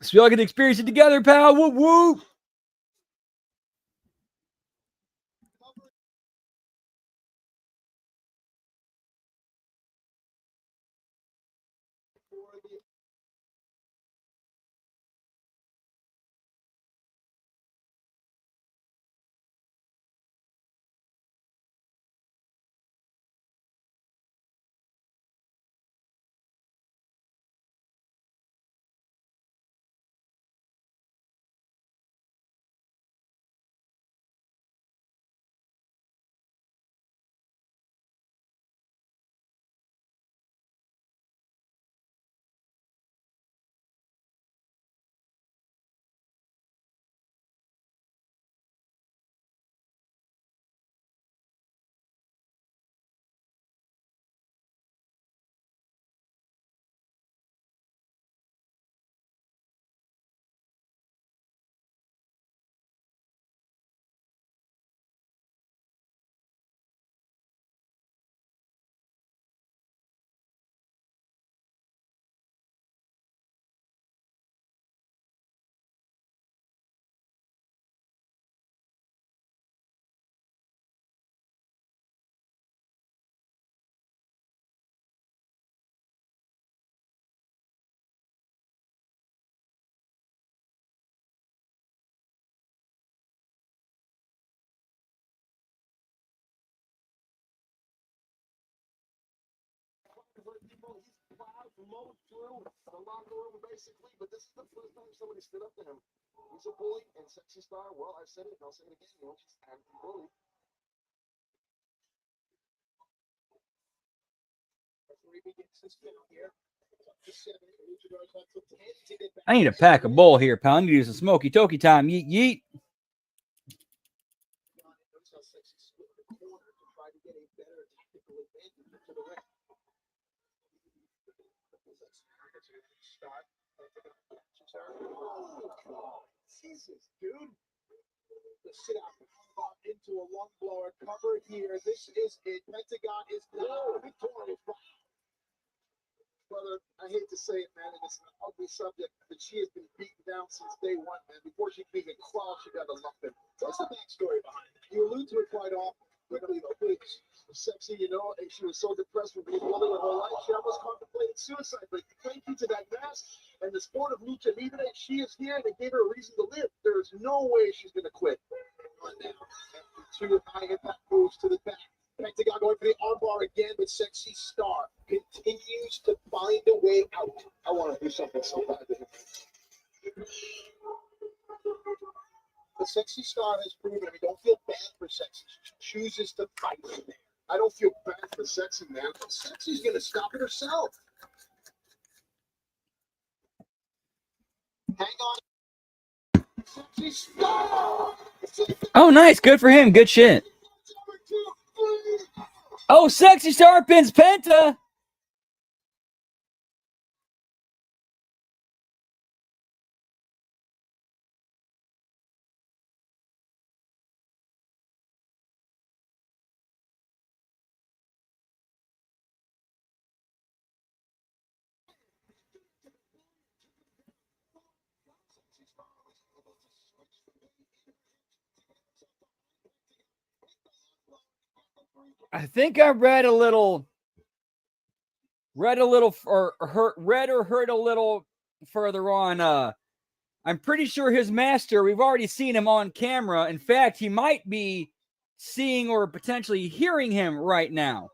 So we all get to experience it together, pal. Whoop whoop. Mowed through the locker room basically, but this is the first time somebody stood up to him. He's a bully, and Sexy Star, well, I've said it and I'll say it again, she's anti-bully. I need to pack a bowl here, pal. I need to do some smoky toky time. Yeet yeet. Jesus, dude. The sit out into a lung blower cover here. This is it. Pentagon is now victorious. Brother, I hate to say it, man, and it's an ugly subject, but she has been beaten down since day one, man. Before she can even crawl, she got to lump him. What's the backstory behind it? You allude to it quite often. Literally, Sexy, and she was so depressed from being bullied her whole life, she almost contemplated suicide. But thank you to that mask and the sport of Lucha Libre, she is here and it gave her a reason to live. There is no way she's going to quit. Now, after 2 high impact moves to the back. Pentagon going for the armbar again, but Sexy Star continues to find a way out. I want to do something so bad to him. The Sexy Star has proven, don't feel bad for Sexy. She chooses to fight in there. I don't feel bad for Sexy, man. Sexy's going to stop it herself. Hang on. Sexy Star! Oh, nice. Good for him. Good shit. Oh, Sexy Star pins Penta. I think I read or heard a little further on. I'm pretty sure his master, we've already seen him on camera. In fact, he might be seeing or potentially hearing him right now.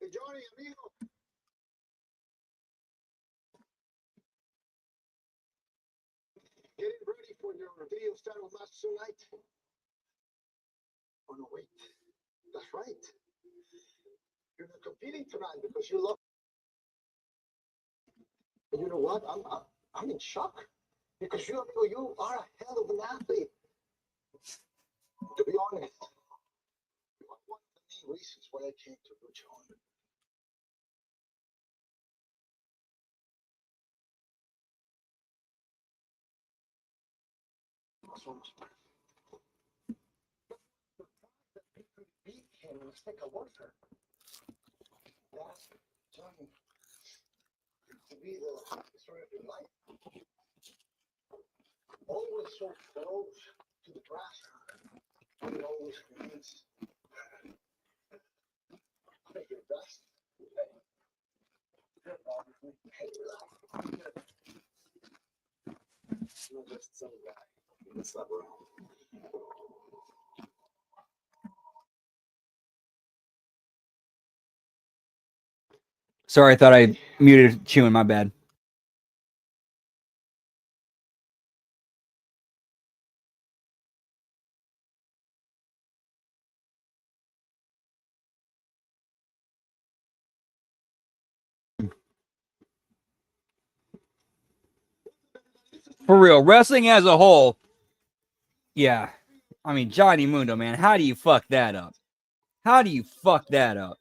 Hey, Johnny, amigo. Getting ready for your video title match tonight. Oh, no, wait. That's right. You're not competing tonight because you love. And you know what? I'm in shock because you are a hell of an athlete. To be honest, you are one of the main reasons why I came to Lucha. Beat him and stick a worker. That's Johnny. To be the story of your life. Always so close to the grass. It always means your best. Hey, relax. You're just some guy. That's not wrong. Sorry, I thought I muted chewing. My bad. For real, wrestling as a whole. Yeah. I mean, Johnny Mundo, man. How do you fuck that up? How do you fuck that up?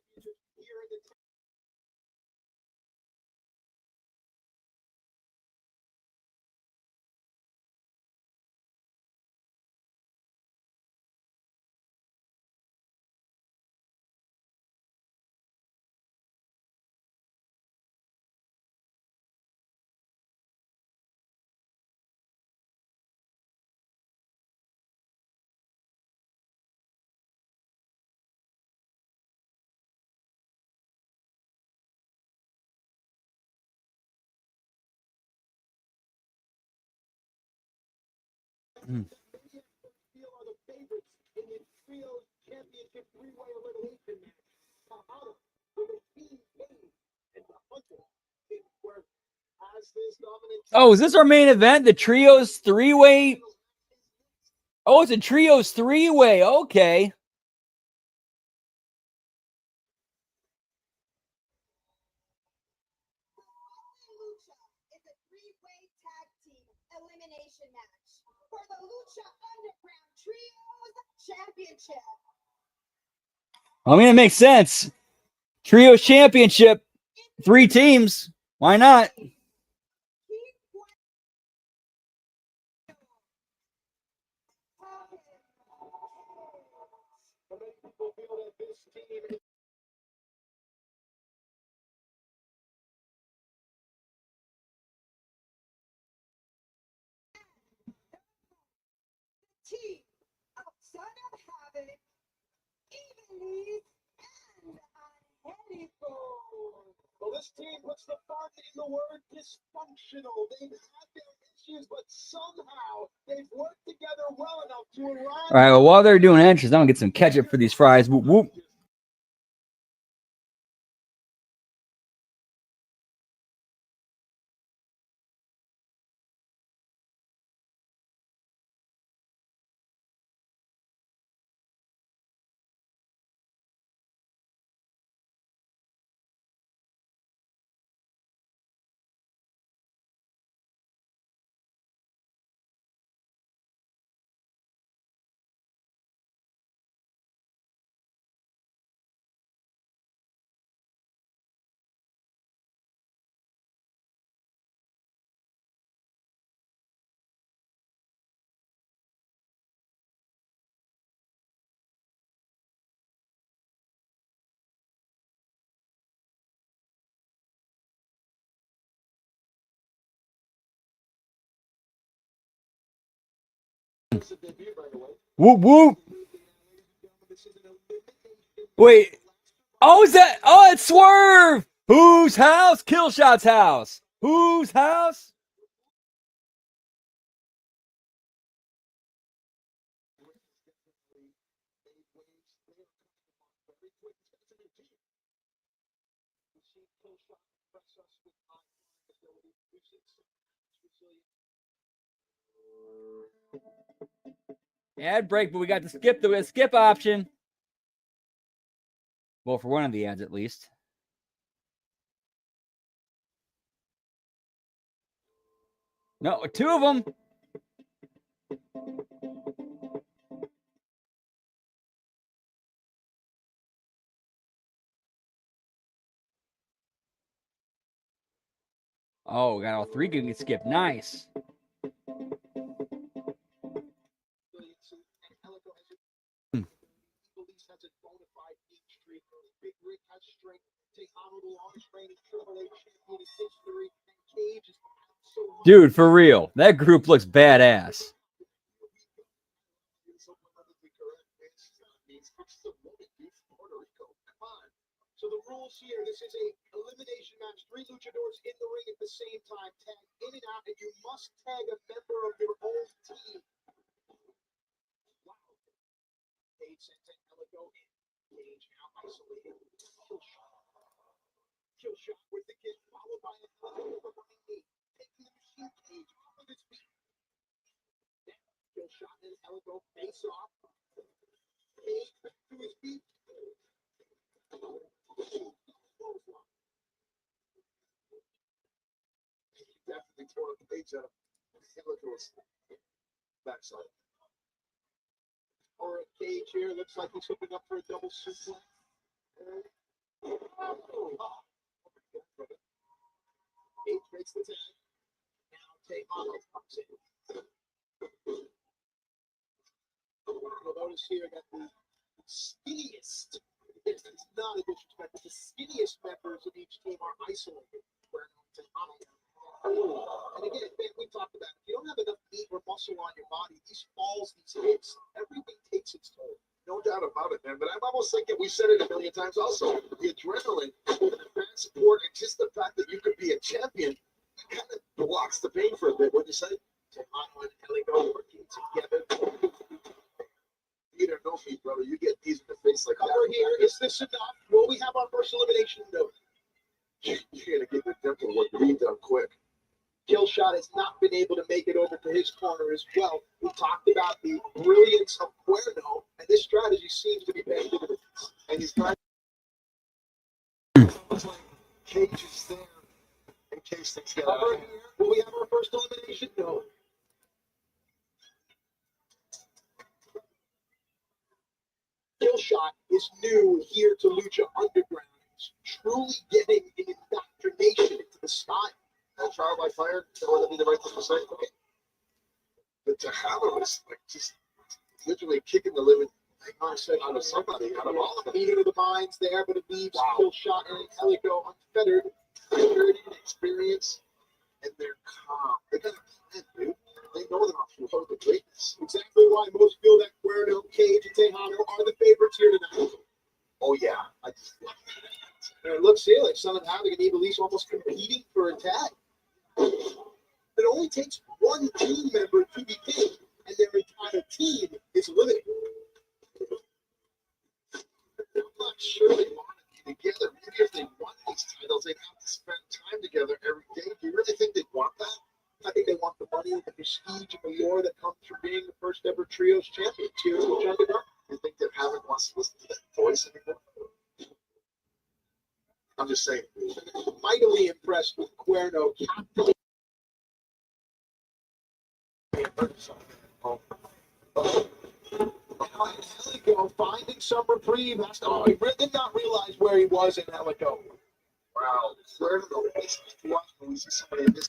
Oh, is this our main event? The Trios three-way? Oh, it's a Trios three-way. Okay. Lucha is a three-way tag team elimination match for the Lucha Underground Trios Championship. I mean, it makes sense. Trios Championship. 3 teams. Why not? Team of Son of Havoc, Evilise, and Angelico. Well, this team puts the fun in the word dysfunctional. They've had their issues, but somehow they've worked together well enough to arrive. All right, well, while they're doing entrance, I'm going to get some ketchup for these fries. Whoop, whoop. Whoop, whoop. Wait. Oh, is that? Oh, it's Swerve. Whose house? Killshot's house. Whose house? seen Killshot impress us with high ability. We've seen resilient. Ad break, but we got to skip the skip option. Well, for one of the ads at least. No, two of them. Oh, got all three can get skipped. Nice. Dude, for real. That group looks badass. So the rules here, this is a elimination match. 3 luchadors in the ring at the same time. Tag in and out, and you must tag a member of your own team. Wow. Cage sends an Eligo in. Cage now isolated. Kill shot with the kick, followed by an Eligo behind me. Taking the machine Cage off of his feet. Kill shot and Eligo face off. Cage back to his feet. Definitely tore up the page out. Eligo's backside. Or a Cage here. Looks like he's hooking up for a double suplex. Cage makes the tag. Now Tejano comes in. You'll notice here that the skinniest, it's not a disrespect, but the skinniest members of each team are isolated. Where Tejano. And again, man, we talked about it. If you don't have enough meat or muscle on your body, these falls, these hits, everything takes its toll. No doubt about it, man. But I'm almost thinking, we've said it a million times also, the adrenaline and the fan support and just the fact that you could be a champion kind of blocks the pain for a bit. What'd you say? Tejano and Eligo working together. You don't know me, brother. You get these in the face like Cover that. here. Is this enough? Will we have our first elimination? No. You gotta get the dental work redone quick. Killshot has not been able to make it over to his corner as well. We talked about the brilliance of Cuerno, and this strategy seems to be paying dividends. And he's got Cage is there in case things get out Cover of here. hand. Will we have our first elimination? No. Killshot is new here to Lucha Underground. He's truly getting an indoctrination into the style. Trial by fire, that would be the right thing to say. Okay. But to have it was like just literally kicking the living out of somebody, out of all of them. Meeting of the minds there, but it leaves Killshot and Eligo unfettered. Maturity, experience, and they're calm. They got a plan, dude. They know they're off to the greatness. Exactly why most feel that Cuerno, Cage, and Tejano are the favorites here tonight. Oh yeah, I just And it looks here like Son of Havoc and Ivelisse almost competing for a tag. It only takes one team member to be pinned, and their entire team is eliminated. I'm not sure they want to be together. Maybe if they won these titles, they'd have to spend time together every day. Do you really think they'd want that? I think they want the money, the prestige, and the lore that comes from being the first ever trios champion. Cheers, Lucha Underground. You think that Havoc wants to listen to that voice anymore? I'm just saying. Mightily impressed with Cuerno. Helico finding some reprieve. Oh, he really did not realize where he was in Helico. Wow, where did the voice when we see somebody in this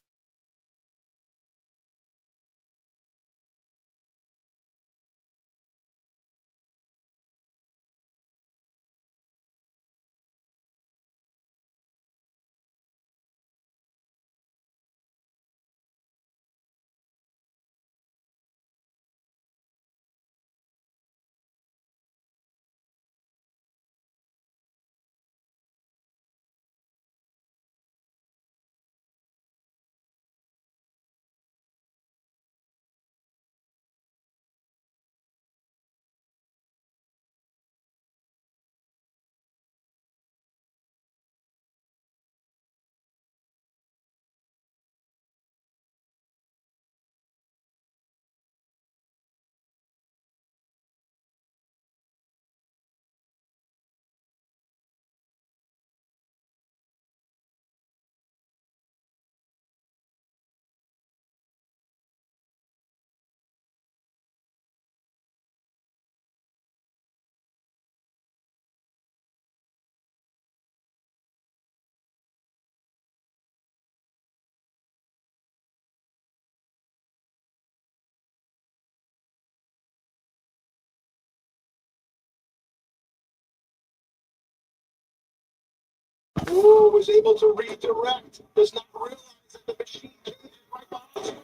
Ooh, was able to redirect. Does not realize that the machine cage is right behind him.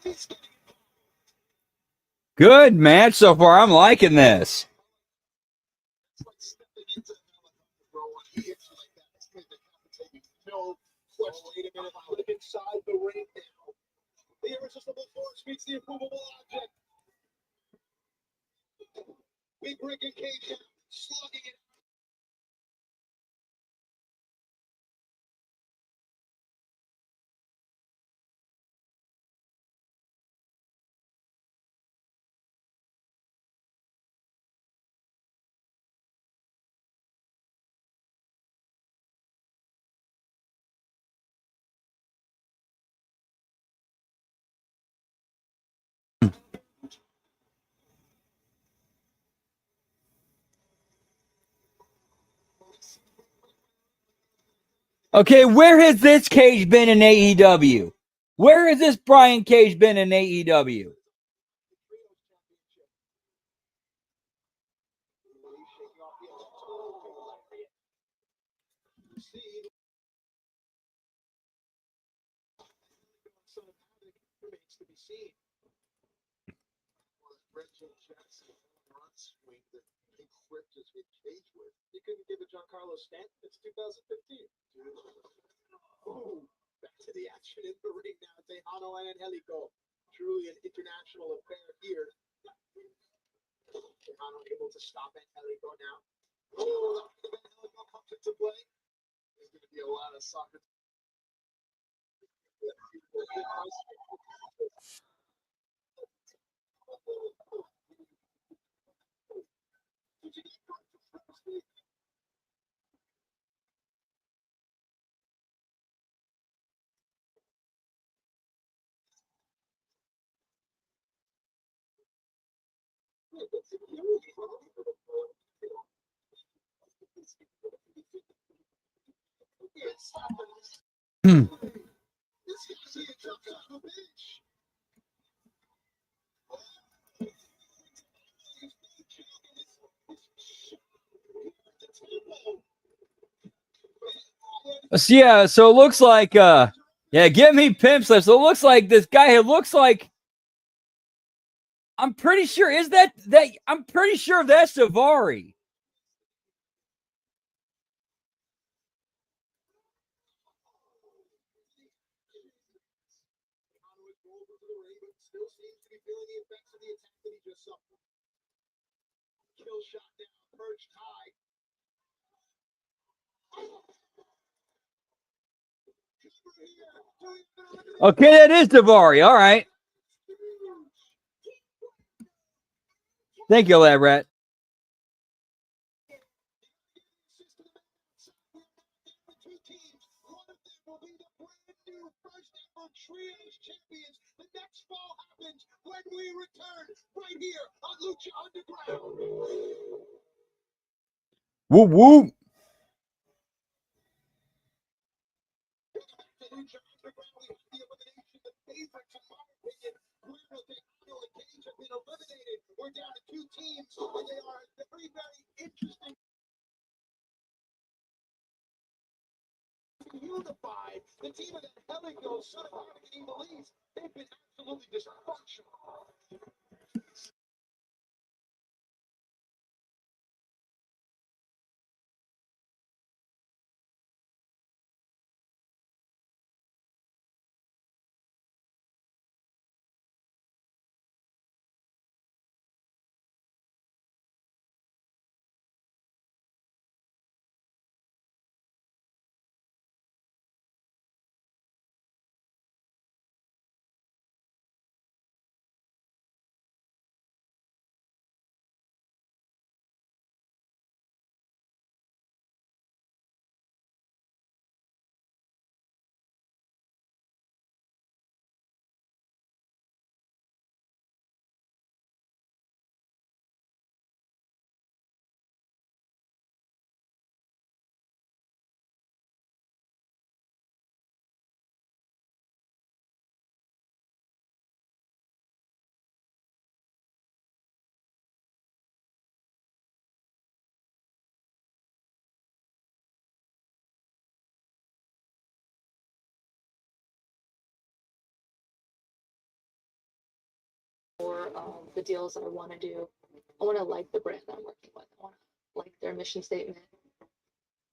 He's getting Good match so far. I'm liking this. like stepping into the helicopter, bro. When he hits you like that, it's going to decapitate you. No question. Wait a minute. Put him inside the ring now. The irresistible force meets the immovable object. Big Rick and Cage slugging it. Okay, where has this Cage been in AEW? Where has this Brian Cage been in AEW? Remains to be seen. Rachel Jackson front swing that Big Rick just hit Cage with. You couldn't give it Giancarlo Stanton. It's 2015. Ooh, back to the action in the ring now. Tejano and Angelico. Truly an international affair here. Tejano able to stop Angelico now. Oh, Angelico comes into play. There's going to be a lot of soccer. Hmm. This guy's here jumps off the bench. So, yeah, so it looks like yeah, give me pimp slip. So it looks like this guy, it looks like I'm pretty sure I'm pretty sure that's Davari. Still seems to be feeling the effects of the attack that he just suffered. Kill shot down, perched high. Okay, that is Davari. All right. Thank you, Lab Rat. Trios champions. The next fall happens when we return right here on Lucha Underground. Whoop whoop. Lucha Underground, we have the elimination, the favorites in my opinion. Guerrero, Tejano, and Cage have been eliminated. We're down to two teams, and they are very, very interesting. Unified. The team of the Helico, Son of Havoc, and Evil East, they've been absolutely dysfunctional. the deals that I want to do. I want to like the brand that I'm working with. I want to like their mission statement.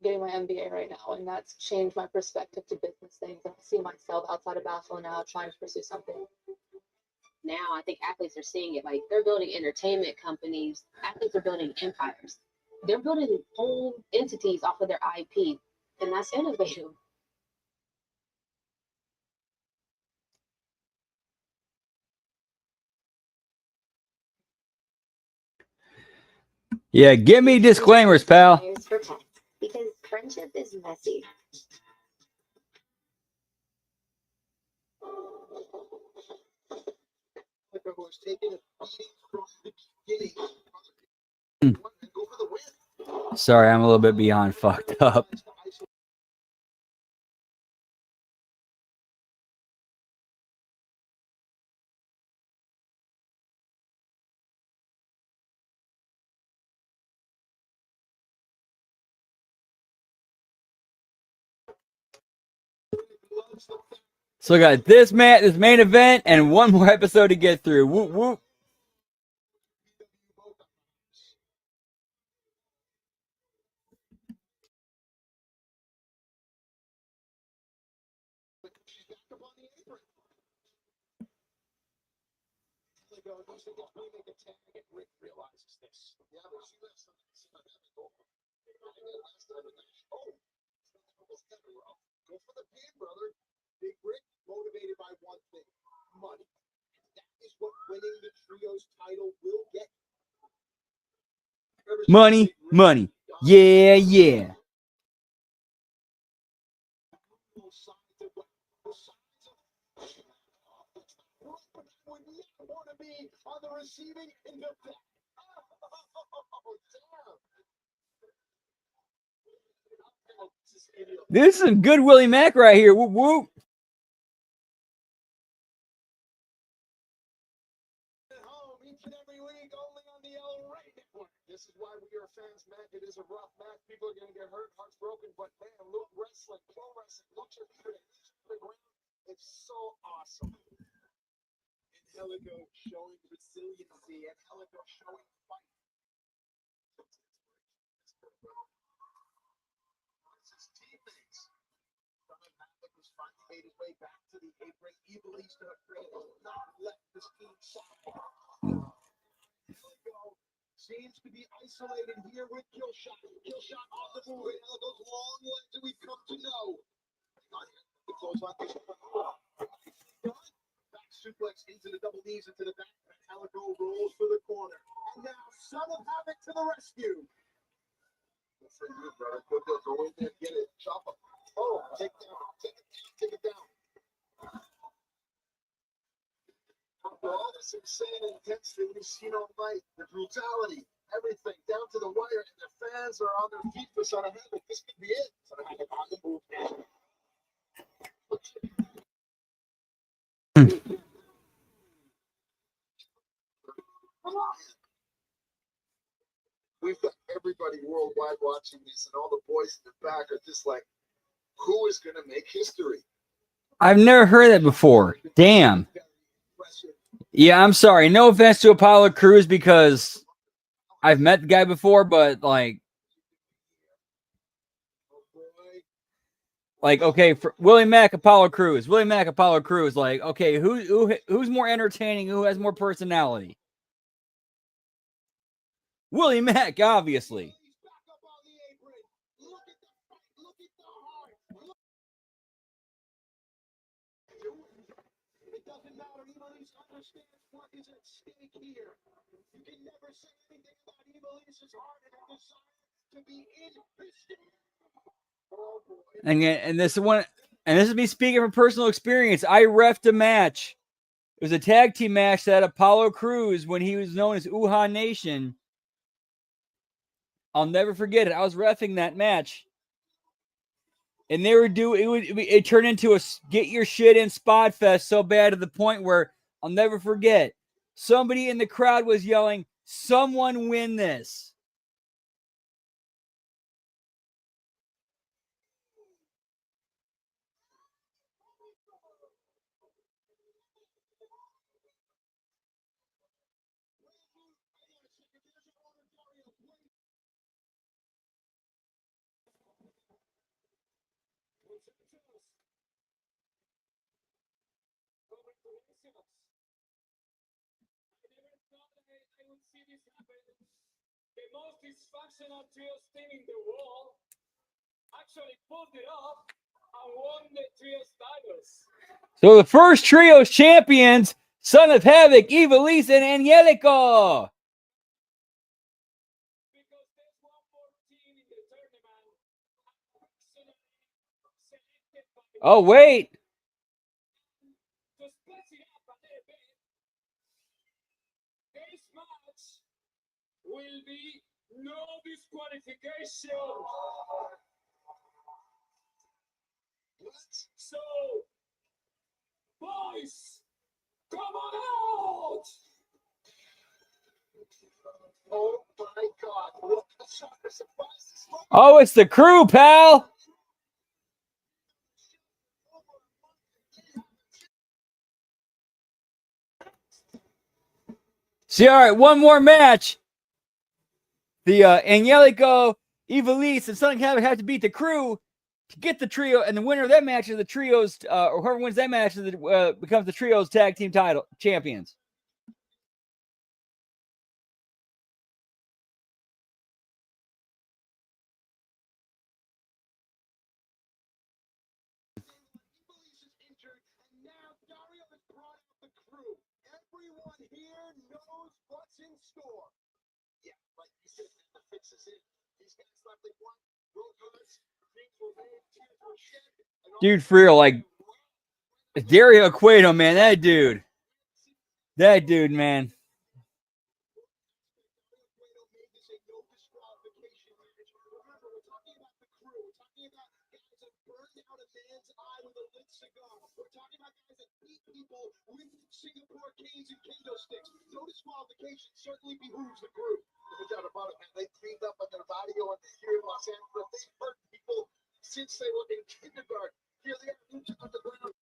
Getting my MBA right now, and that's changed my perspective to business things. I see myself outside of basketball now, trying to pursue something. Now I think athletes are seeing it. Like they're building entertainment companies. Athletes are building empires. They're building whole entities off of their IP, and that's innovative. Yeah, give me disclaimers, pal. For pets, because friendship is messy. Was taking a beating from the beginning. Go for the win. Sorry, I'm a little bit beyond fucked up. So we got this main event, and one more episode to get through. Whoop whoop. Rick realizes this. Yeah, but she left something over. Oh, go for the pin, brother. Big Rick motivated by one thing: money. That is what winning the trios title will get. Money, money. Yeah, yeah. Would not want to be on the receiving end of that. Oh, damn. This is some good Willie Mack right here. Whoop whoop. Home each and every week only on the El Rey Network. This is why we are fans, man. It is a rough match. People are going to get hurt, hearts broken, but man, look, wrestling, pro wrestling, Lucha, it's so awesome. And Helico showing resiliency and Helico showing fight. It's his teammates. Son of Havoc has finally made his way back to the apron. Evil East of not let this team side. Helico seems to be isolated here with Killshot. Killshot on the move, and Helico's long legs that we've come to know. The close on back suplex into the double knees into the back, and Helico rolls for the corner. And now Son of Havoc to the rescue. Good for you, brother. Go in there, get it, chop him. Oh, take it down. After all this insane intensity we've seen all night, the brutality, everything down to the wire, and the fans are on their feet for Son of Havoc. This could be it. Son of Havoc on the move now. We've got everybody worldwide watching this, and all the boys in the back are just like, who is going to make history? I've never heard that before. Damn. Yeah, I'm sorry. No offense to Apollo Crews because I've met the guy before, but like okay, for Willie Mack, Apollo Crews. Like, okay, who's more entertaining? Who has more personality? Willie Mack, obviously. It doesn't matter. Evil East understands what is at stake here. You can never say anything about Evil East's heart and a desire to be in history. Oh boy. And this is me speaking from personal experience. I reffed a match. It was a tag team match that Apollo Crews, when he was known as Uha Nation. I'll never forget it. I was reffing that match. And they were it turned into a get your shit in spot fest so bad to the point where I'll never forget. Somebody in the crowd was yelling, "Someone win this." I would see this happen. The most dysfunctional trios team in the world actually pulled it off and won the trios titles. So the first trios champions, Son of Havoc, Ivelisse, and Angelico. Because there's one more team in the tournament personally selected by Oh, wait. to spice it up a little bit. This match will be no disqualification. So, boys, come on out! Oh my God! What a shocker surprise! Oh, it's the crew, pal. See, all right, one more match. The Angelico, Ivelisse, and Son of Havoc have to beat the crew to get the trio, and the winner of that match is the trios, or whoever wins that match becomes the trios tag team title champions. Everyone here knows what's in store. Yeah, like you said, the fix is in. These guys left like one, broke hearts, things were made, tears were shed. Dude, for real, like Dario Cueto, man, that dude, man. Singapore canes and kendo sticks. No disqualification certainly behooves the crew. No doubt about it, man. They cleaned up on their audio here in Los Angeles. They've hurt people since they were in kindergarten. Here they are, Lucha Underground.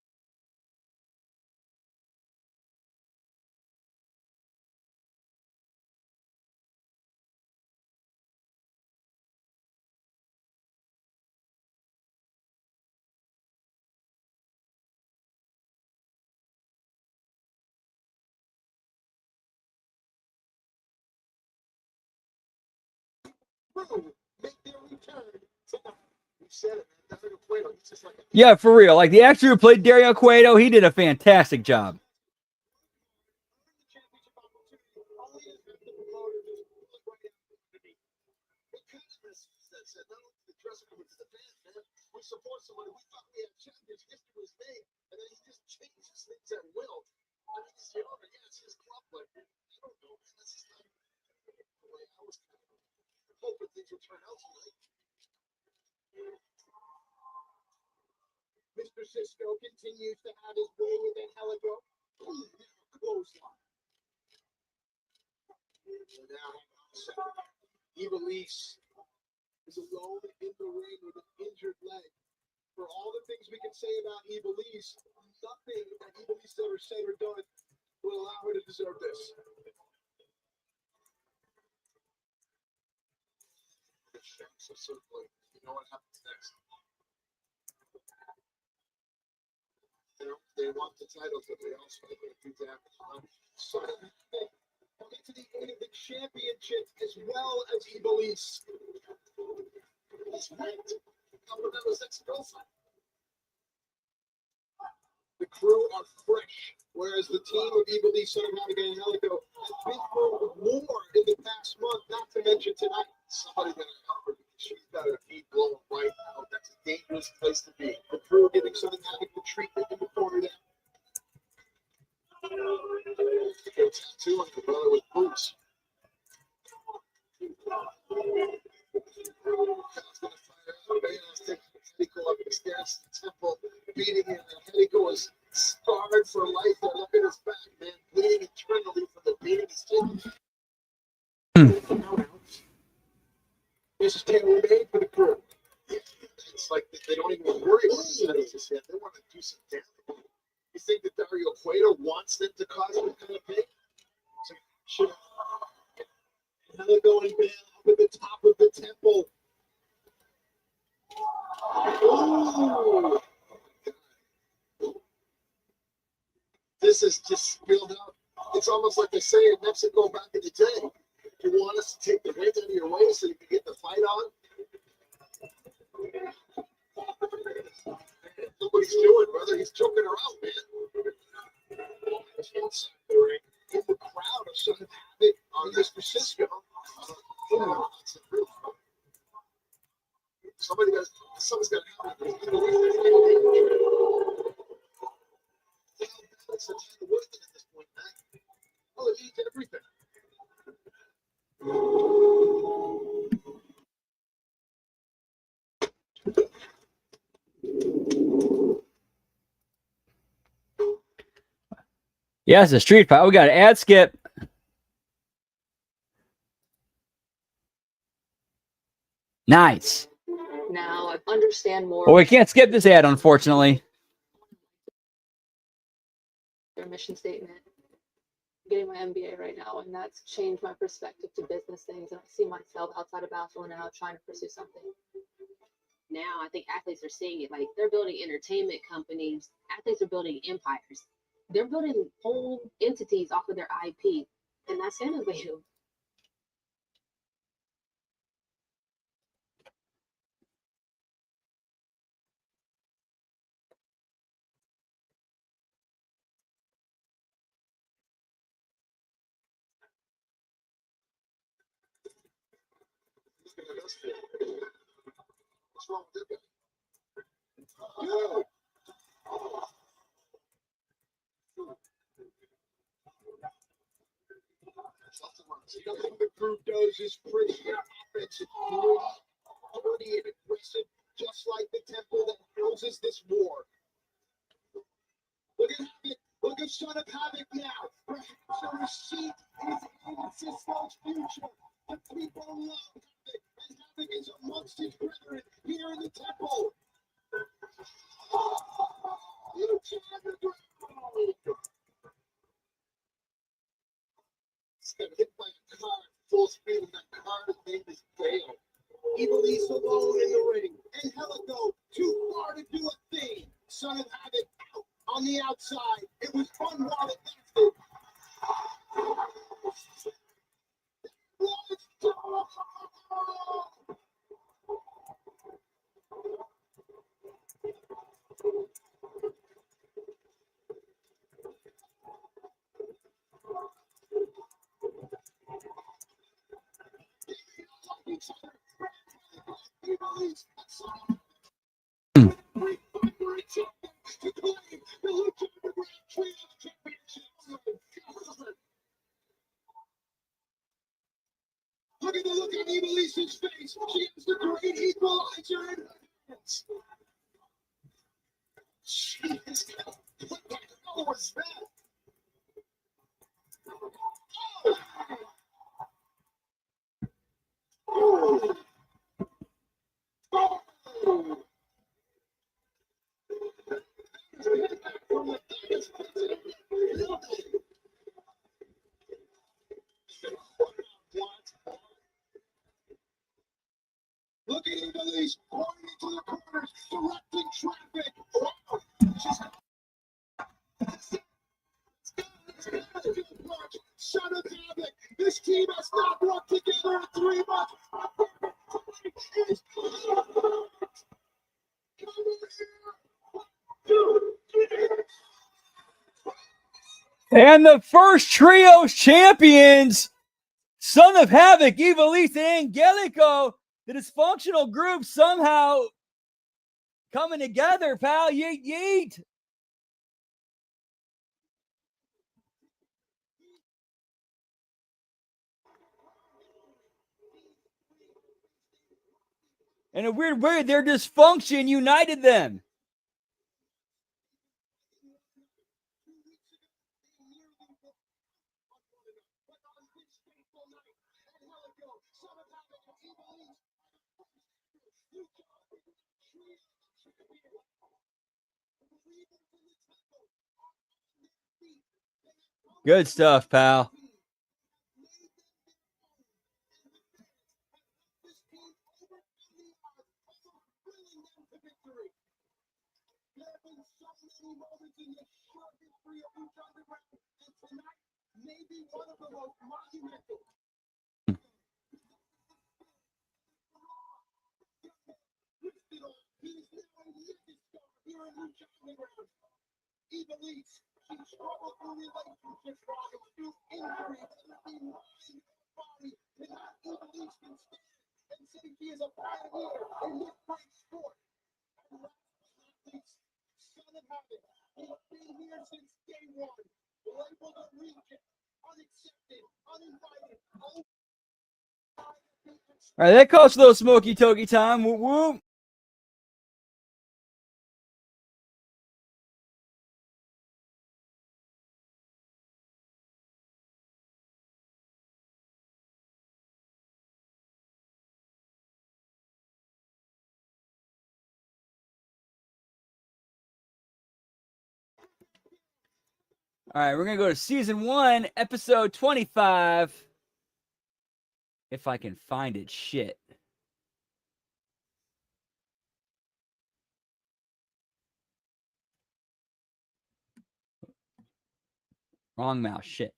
Make their return tonight. You said it, man. Dario Cueto, he's just like a Yeah, for real. Like the actor who played Dario Cueto, he did a fantastic job. We support somebody. We thought we had champions. History was made, and then he just changes things at will. I mean, he's young, yeah, it's his club, but I don't know, man. That's just not the way I was kind of hoping things would turn out tonight. Mr. Cisco continues to have his way with Angelico. Clothesline. Now, Ivelisse is alone in the ring with an injured leg. For all the things we can say about Ivelisse, nothing that Ivelisse ever said or done will allow her to deserve this. So certainly, you know what happens next. They want the titles, but they also want to do damage. So they'll get to the end of the championship as well as Ivelisse. He's ranked Caponella's ex-girlfriend. The crew are fresh, whereas the team of Ivelisse, Son of Havoc, and Angelico have been through war in the past month, not to mention tonight. Somebody better help her because she's got her feet blown right now. That's a dangerous place to be. The crew giving Son of Havoc the treatment in the corner there. Tattoo on the brother with boots. Hedico up the stairs to the temple, beating him, and Hedico is scarred for life. Look at his back, man, bleeding internally from the beating he's taking. This is tailor-made for the crew. It's like they don't even worry about the titles just yet. They want to do some damage. You think that Dario Cueto wants them to cause them kind of pain? So should Helico and Bale up at the top of the temple. Ooh. This this is just spilled out. It's almost like they say in Mexico back in the day. You want us to take the weight out of your way so you can get the fight on? Look what he's doing, brother. He's choking her out, man. In the crowd of Son of Havoc on Mr. Cisco. Someone's got to help me. It's the title worth it at this point, man. Oh, it eats everything. Yeah, it's a street fight. We got an ad skip. Nice. Now I understand more. Well, we can't skip this ad, unfortunately. Their mission statement. I'm getting my MBA right now, and that's changed my perspective to business things. And I see myself outside of basketball now trying to pursue something. Now I think athletes are seeing it. Like they're building entertainment companies. Athletes are building empires. They're building whole entities off of their IP, and that's innovative. What's wrong with it? Yeah. Nothing the group does is pretty offensive, gritty and aggressive, just like the temple that houses this war. Look at Havoc. Look at Son of Havoc now. Perhaps a receipt is in Cisco's future. The people love Havoc, and Havoc is amongst his brethren here in the temple. Lucha Underground. He's got hit by a car full speed, and that car's name is Dale. Evil East alone in the ring, and Helico too far to do a thing. Son of Havoc out on the outside. It was fun while it lasted. Look at the look on Evil East's face. She is the great equalizer in her hands. Jeez, what the hell was that? Oh. Oh. Oh. Look at Evil East pointing to the corners, directing traffic. Wow. Son of Havoc, this team has not worked together in 3 months. And the first trios champions, Son of Havoc, Evil East, and Angelico, the dysfunctional group somehow coming together, pal. Yeet, yeet. In a weird way, their dysfunction united them. Good stuff, pal. one of the most monumental. He is now a living star here in Lucha Underground. He believes he struggled through relationships, through injuries, and the body, and not believes can stand, and saying he is a pioneer in this great sport. And last but not least, Son of Heaven. He's been here since day one. Labeled a reject, unaccepted, uninvited. All right, that calls for a little smoky toky time. Whoop whoop. All right, we're going to go to season 1, episode 25. If I can find it, shit. Wrong mouse, shit.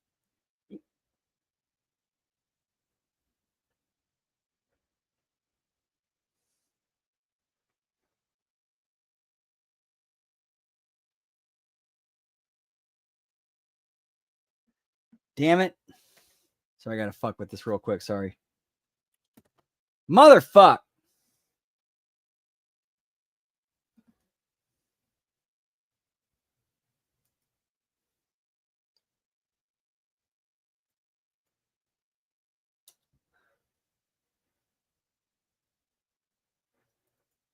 Damn it. So I got to fuck with this real quick, sorry. Motherfuck.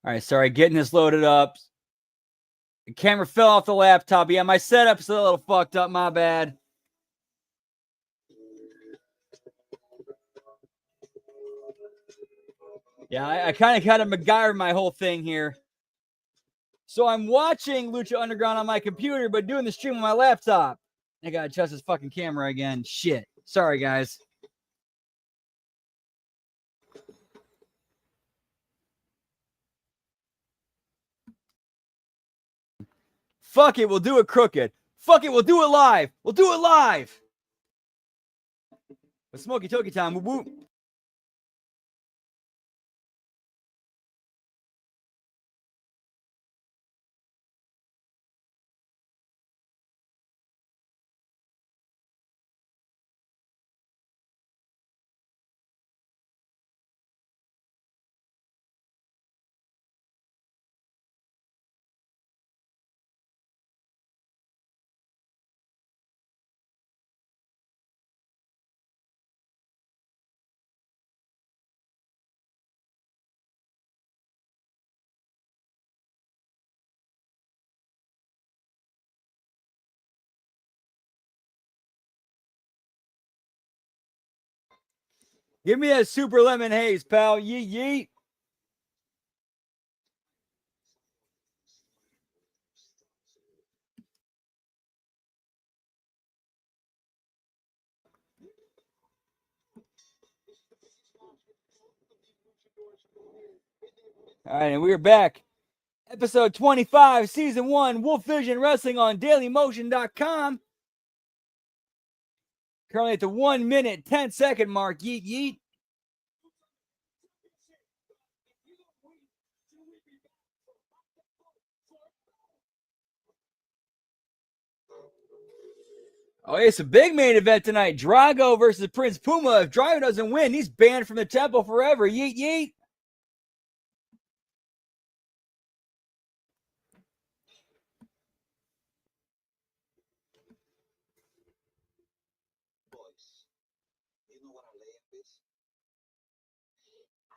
All right, sorry, getting this loaded up. The camera fell off the laptop. Yeah, my setup's a little fucked up, my bad. Yeah, I kind of MacGyver my whole thing here. So I'm watching Lucha Underground on my computer, but doing the stream on my laptop. I gotta adjust this fucking camera again. Shit. Sorry, guys. Fuck it, we'll do it crooked. Fuck it, we'll do it live. We'll do it live. With Smoky Toki time. Whoop, whoop. Give me that super lemon haze, pal. Yeet, yeet. All right, and we're back. Episode 25, Season 1, Wolf Vision Wrestling on DailyMotion.com. Currently at the 1 minute, 10 second mark. Yeet, yeet. Oh, it's a big main event tonight. Drago versus Prince Puma. If Drago doesn't win, he's banned from the temple forever. Yeet, yeet. Boys, you know what Alea is?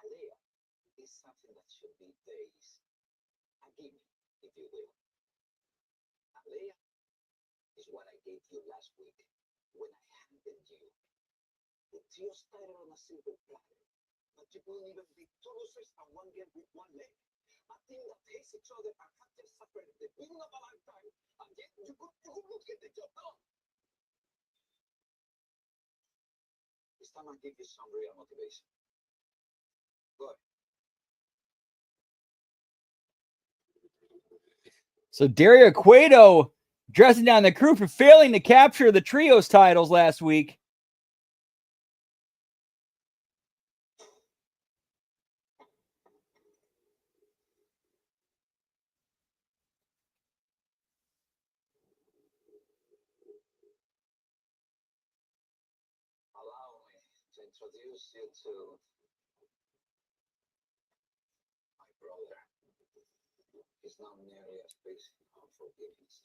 Alea is something that should be theirs. A gimme, if you will. Alea is what I gave you last week when I handed you the Trios title on a silver platter. But you couldn't even beat two losers and one girl with one leg. A team that hates each other and have just suffered the beating of a lifetime, and yet you could get the job done. This time I give you some real motivation. Good. So Dario Cueto dressing down the crew for failing to capture the trios titles last week. introduce you to my brother. He's not nearly as big for forgiveness.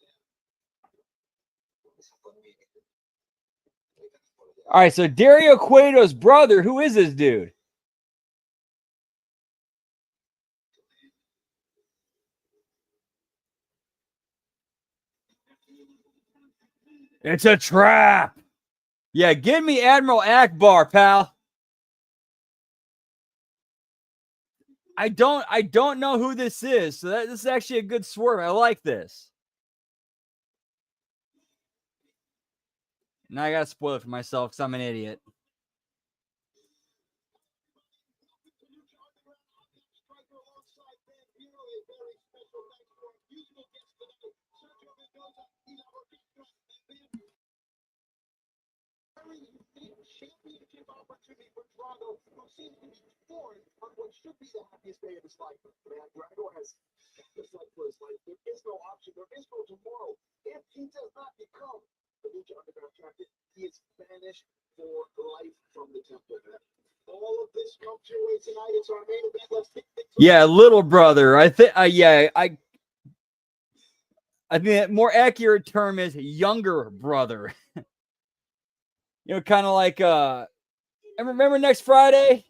All right, so Dario Cueto's brother. Who is this dude? It's a trap. Yeah, give me Admiral Akbar, pal. I don't know who this is, so this is actually a good swerve. I like this. Now I gotta spoil it for myself because I'm an idiot. Championship opportunity for Drago, who seems to be born on what should be the happiest day of his life. Man, Drago has the fight for his life. There is no option. There is no tomorrow. If he does not become the Lucha Underground champion, he is banished for life from the temple. All of this comes your way tonight. It's our main event. Let's kick things off. Yeah, little brother. I think. I think a more accurate term is younger brother. You know, kind of like I remember next Friday.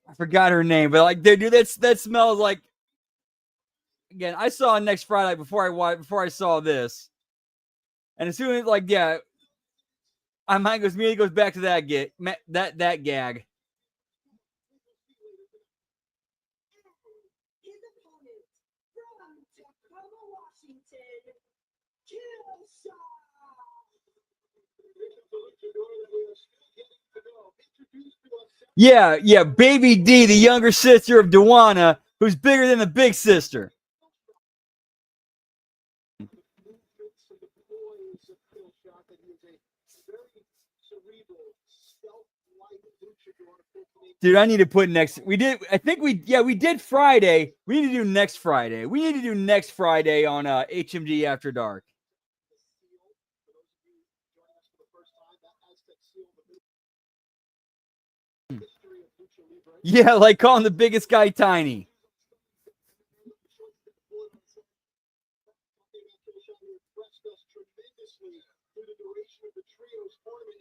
I forgot her name, but like, dude, that smells like. Again, I saw next Friday before I saw this, and as soon as my mind immediately goes back to that that gag. His opponent from Tacoma, Washington, Killshot. Yeah, Baby D, the younger sister of Dewana, who's bigger than the big sister. Dude, I need to put next. We did Friday. We need to do next Friday. We need to do next Friday on HMG After Dark. Yeah, like calling the biggest guy tiny.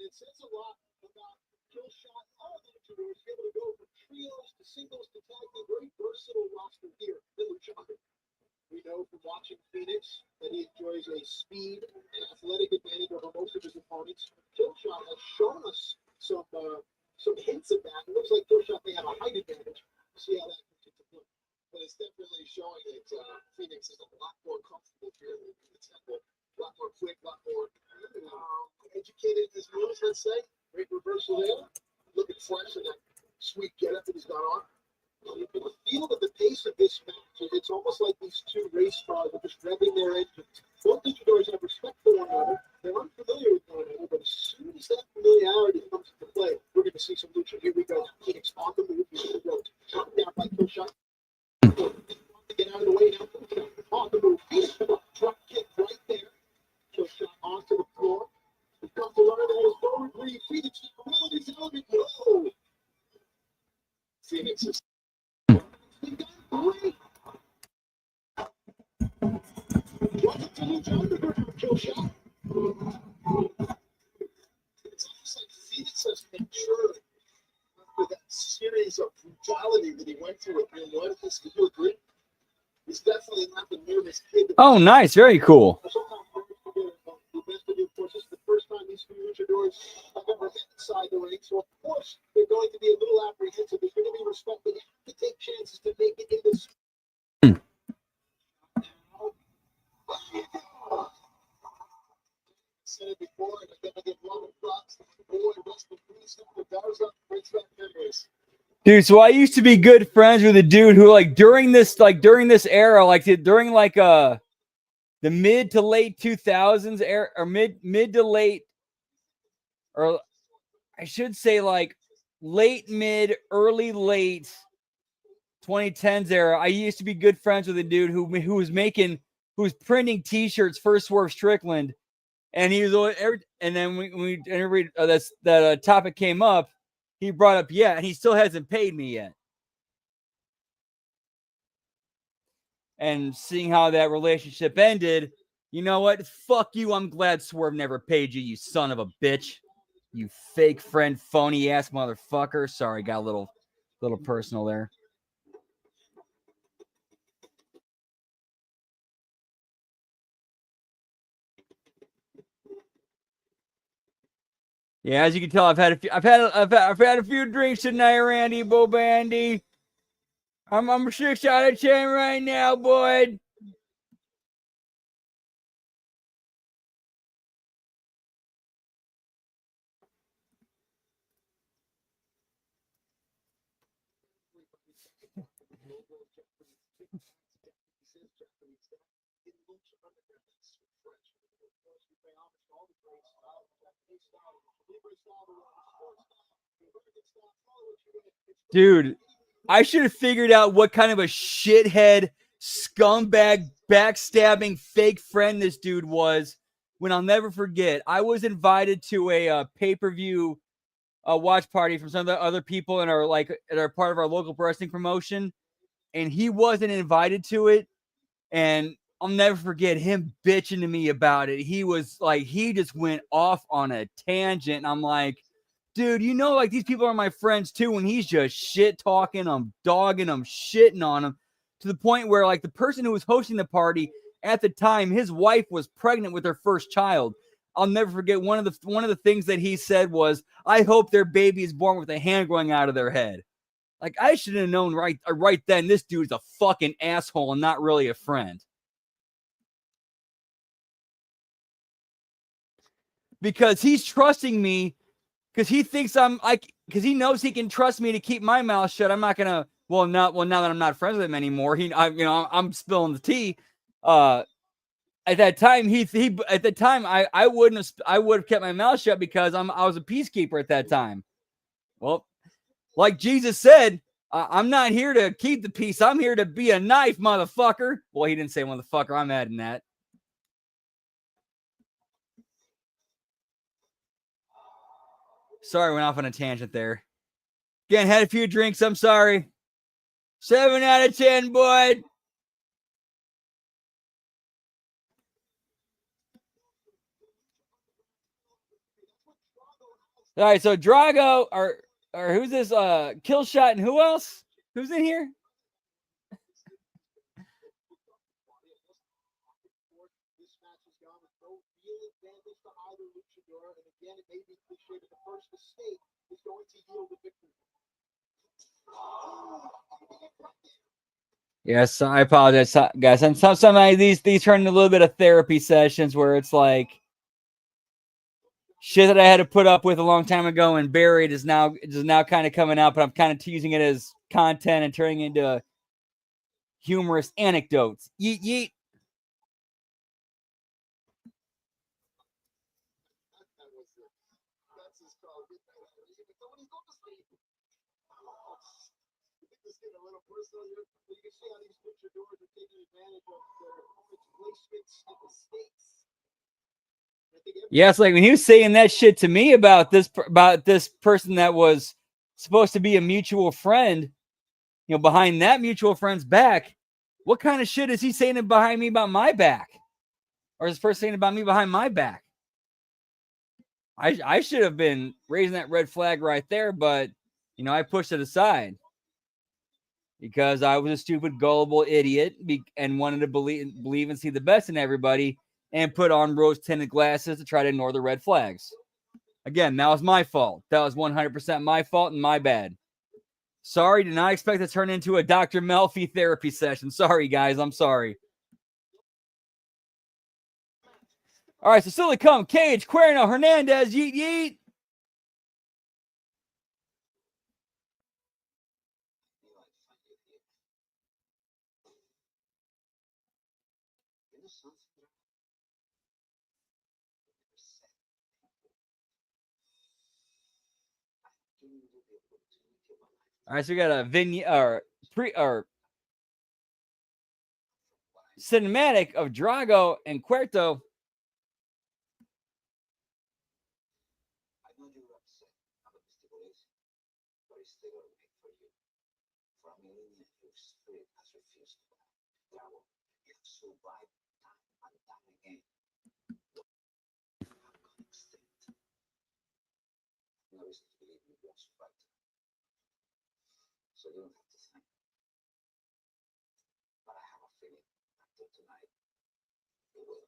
It says a lot about Killshot, all the luchadors be able to go from trios to singles to tag team. Very versatile roster here in Lucha. We know from watching Phoenix that he enjoys a speed and athletic advantage over most of his opponents. Killshot has shown us some hints of that. It looks like Killshot may have a height advantage. We'll see how that comes into play. But it's definitely showing that Phoenix is a lot more comfortable here in the temple. A lot more quick, a lot more educated in his moves, let's say. Great reversal there. Looking fresh in that sweet getup that he's got on. You can feel that the pace of this match, it's almost like these two race cars are just revving their engines. Both luchadors have respect for one another. They're unfamiliar with one another, but as soon as that familiarity comes into play, we're going to see some lucha. Here we go. Phoenix on the move. He's on the road. Shot down by Killshot. Get out of the way now. On the move. Drop kick right there. Killshot onto the floor. He comes to learn that his forward three. Phoenix is promoting his element. Whoa! Phoenix is great. Welcome to Lucha Underground, Killshot. It's almost like Phoenix has matured after that series of brutality that he went through at Real Life. Do you agree? He's definitely not the nervous kid. Oh, nice. Very cool. The best of you, of course, this is the first time these two luchadors have ever been inside the ring. So, of course, they're going to be a little apprehensive. There's going to be respect. They have to take chances to make it in this. Said it before, and I'm going to give love and props. Boy, rest in peace. The Garza brings back memories. Dude, so I used to be good friends with a dude who during this era, during the mid to late 2000s era, or mid to late, or I should say late mid, early late 2010s era. I used to be good friends with a dude who was printing t-shirts for Swerve Strickland And he was always, and then that topic came up, he brought up, yeah, and he still hasn't paid me yet. And seeing how that relationship ended, you know what? Fuck you. I'm glad Swerve never paid you, you son of a bitch. You fake friend, phony ass motherfucker. Sorry, got a little personal there. Yeah, as you can tell, I've had a few drinks tonight, Randy Bobandy. I'm 6 out of 10 right now, boy. Dude, I should have figured out what kind of a shithead, scumbag, backstabbing, fake friend this dude was when I'll never forget. I was invited to a pay-per-view watch party from some of the other people in our that are part of our local wrestling promotion, and he wasn't invited to it. And I'll never forget him bitching to me about it. He was like, he just went off on a tangent, and I'm like, dude, you know, like these people are my friends too. When he's just shit talking them, dogging them, shitting on them, to the point where like the person who was hosting the party at the time, his wife was pregnant with her first child. I'll never forget one of the things that he said was, "I hope their baby is born with a hand growing out of their head." Like I should have known right then this dude's a fucking asshole and not really a friend. Because he's trusting me because he thinks because he knows he can trust me to keep my mouth shut. I'm not gonna. Now that I'm not friends with him anymore, I'm spilling the tea. At that time, I would have kept my mouth shut because I was a peacekeeper at that time. Well, like Jesus said, I'm not here to keep the peace. I'm here to be a knife, motherfucker. Well, he didn't say motherfucker. I'm adding that. Sorry, I went off on a tangent there. Again, had a few drinks. I'm sorry. 7 out of 10, boy. All right, so Drago or who's this? Killshot and who else? Who's in here? This match has gone with no real advantage to either luchador, and again, it may be cliche, but the first mistake is going to yield the victory. Yes, I apologize, guys. And sometimes these turn into a little bit of therapy sessions where it's like shit that I had to put up with a long time ago and buried is now kind of coming out, but I'm kind of teasing it as content and turning it into humorous anecdotes. Yeet yeet. Yes, like when he was saying that shit to me about this person that was supposed to be a mutual friend, behind that mutual friend's back, what kind of shit is he saying behind me about my back? Or is this person saying about me behind my back? I should have been raising that red flag right there, but I pushed it aside because I was a stupid, gullible idiot and wanted to believe and see the best in everybody and put on rose-tinted glasses to try to ignore the red flags. Again, that was my fault. That was 100% my fault and my bad. Sorry, did not expect to turn into a Dr. Melfi therapy session. Sorry, guys. I'm sorry. All right, so still to come, Cage, Cuerno, Hernandez, yeet, yeet. All right, so we got a cinematic of Drago and Cuerto terrible. You have survived time and time again. You have gone extinct. No reason to believe you won't survive time. So you don't have to thank me. But I have a feeling after tonight, you will.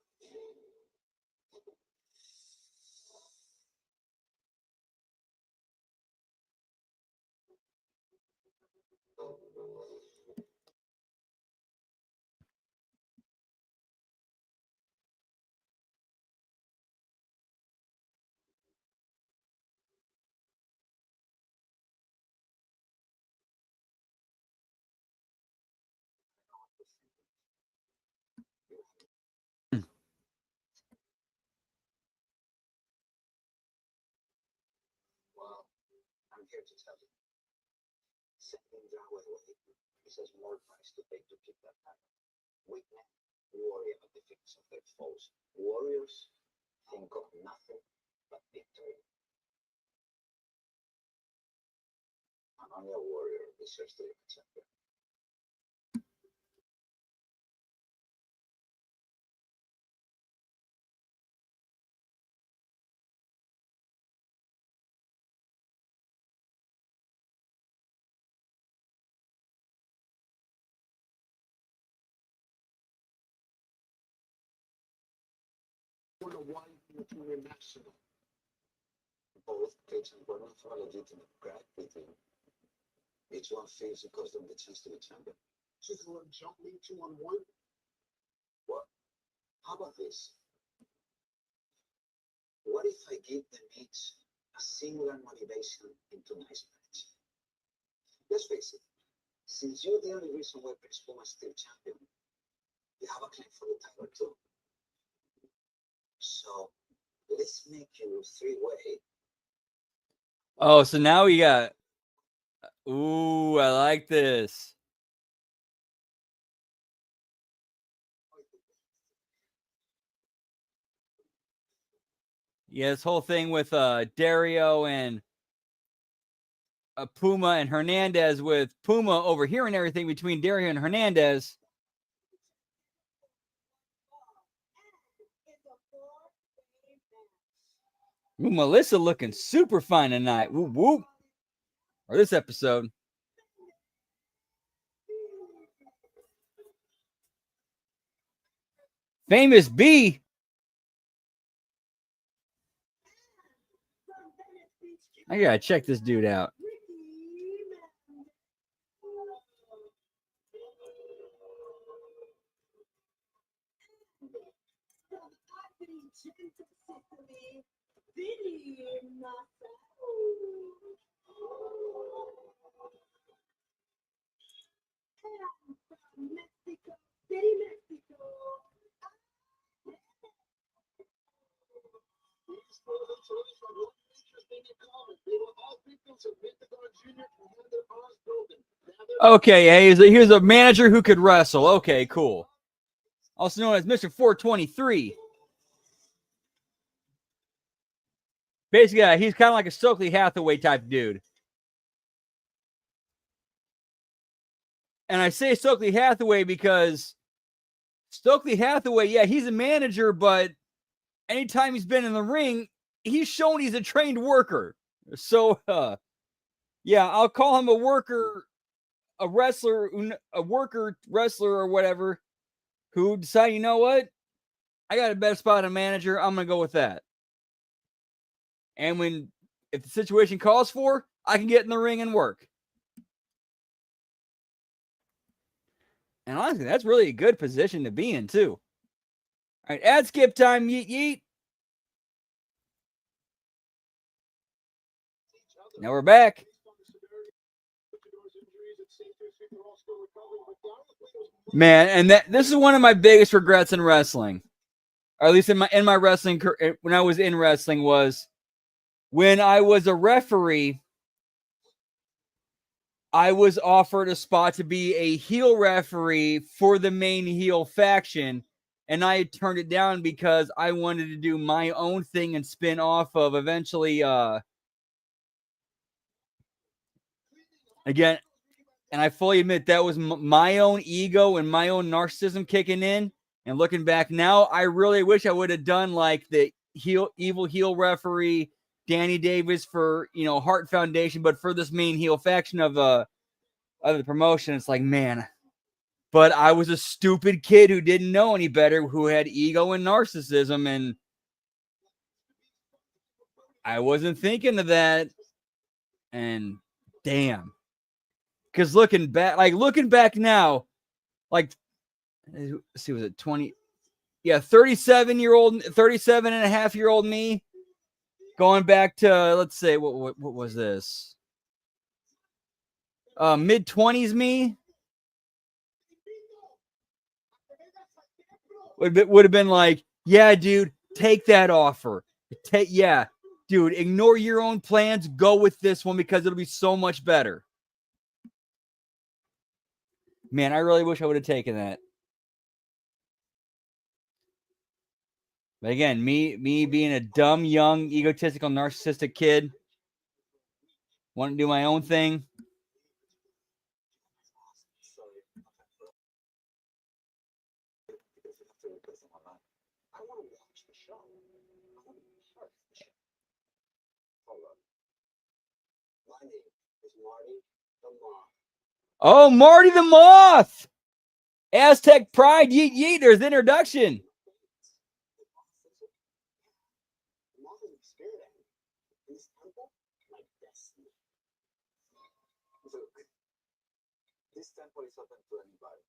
Well, I'm here to tell you. Sending Yahweh away is a small price to pay to keep that title. Weak men worry about the fitness of their foes. Warriors think of nothing but victory. And only a warrior deserves to be a champion. Why you two were national? Both Cage and Gordon have a legitimate gripe with you. Each one feels it cost them the chance to be champion. Just gonna jump me 2-on-1? What? How about this? What if I give them each a singular motivation in tonight's match? Let's face it, since you're the only reason why Prince Puma is still champion, you have a claim for the title too. So let's make you three-way. Oh, so now we got. Ooh, I like this. Yeah, this whole thing with Dario and Puma and Hernandez, with Puma overhearing everything between Dario and Hernandez. Ooh, Melissa looking super fine tonight. Whoop, whoop. Or this episode. Famous B. I gotta check this dude out. Okay, hey, here's a manager who could wrestle. Okay, cool. Also known as Mr. 423. Basically, he's kind of like a Stokely Hathaway type dude. And I say Stokely Hathaway because Stokely Hathaway, yeah, he's a manager, but anytime he's been in the ring, he's shown he's a trained worker. So, yeah, I'll call him a worker, a wrestler, a worker wrestler or whatever, who decided, you know what? I got a better spot, a manager. I'm going to go with that. And if the situation calls for, I can get in the ring and work. And honestly, that's really a good position to be in, too. All right, ad skip time, yeet yeet. Now we're back. Man, and this is one of my biggest regrets in wrestling, or at least in my wrestling when I was in wrestling, was when I was a referee. I was offered a spot to be a heel referee for the main heel faction, and I turned it down because I wanted to do my own thing and spin off of eventually. Again, And I fully admit that was my own ego and my own narcissism kicking in. And looking back now, I really wish I would have done like the evil heel referee Danny Davis for, Heart Foundation, but for this mean heel faction of the promotion, it's like, man. But I was a stupid kid who didn't know any better, who had ego and narcissism, and I wasn't thinking of that. And damn. Because looking back now, like, let's see, was it 20? Yeah, 37 and a half year old me. Going back to, let's say, what was this? Mid-20s me. Would have been like, yeah, dude, take that offer. Dude, ignore your own plans. Go with this one because it'll be so much better. Man, I really wish I would have taken that. But again, me being a dumb, young, egotistical, narcissistic kid, want to do my own thing. I want to watch the show. I want to be part of the show. Hold on. My name is Marty the Moth. Oh, Marty the Moth! Aztec Pride, yeet yeet, there's the introduction. The moth is a spirit animal. In this temple, my destiny. Look, this temple is open to anybody.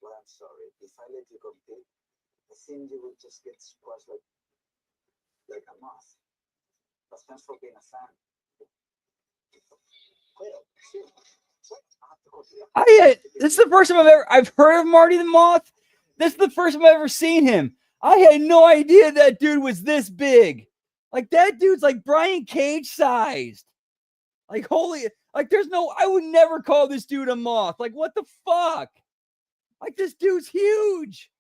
But I'm sorry, if I let you compete, I think you will just get squashed like a moth. But thanks for being a fan. This is the first time I've heard of Marty the Moth. This is the first time I've ever seen him. I had no idea that dude was this big. Like, that dude's like Brian Cage sized. Like, I would never call this dude a moth. Like, what the fuck? Like, this dude's huge.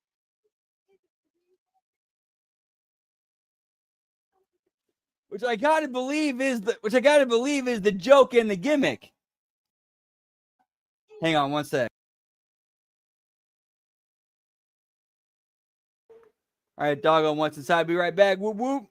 Which I gotta believe is the joke and the gimmick. Hang on one sec. All right, doggo wants inside. Be right back. Whoop whoop.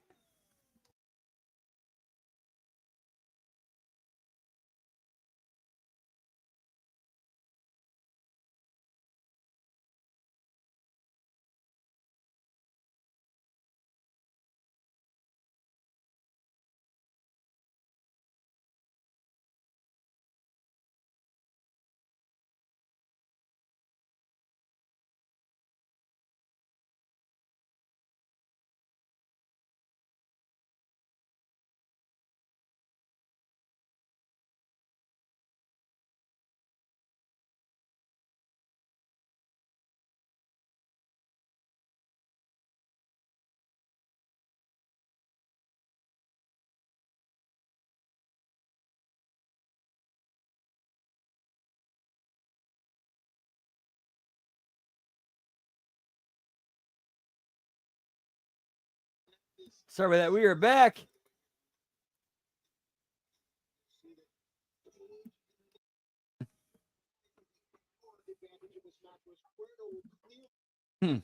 Sorry about that. We are back. No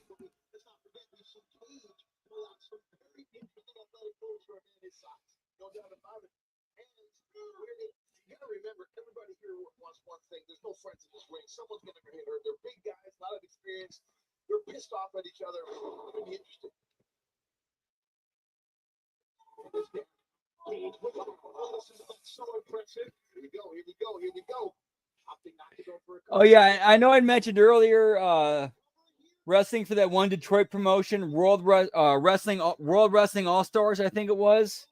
doubt about it. And you gotta remember, everybody here wants one thing. There's no friends in this ring. Someone's gonna get hurt. They're big guys, a lot of experience. They're pissed off at each other. It's gonna be interesting. So impressive. Here we go. Oh yeah, I know I mentioned earlier wrestling for that one Detroit promotion, World Wrestling All Stars, I think it was.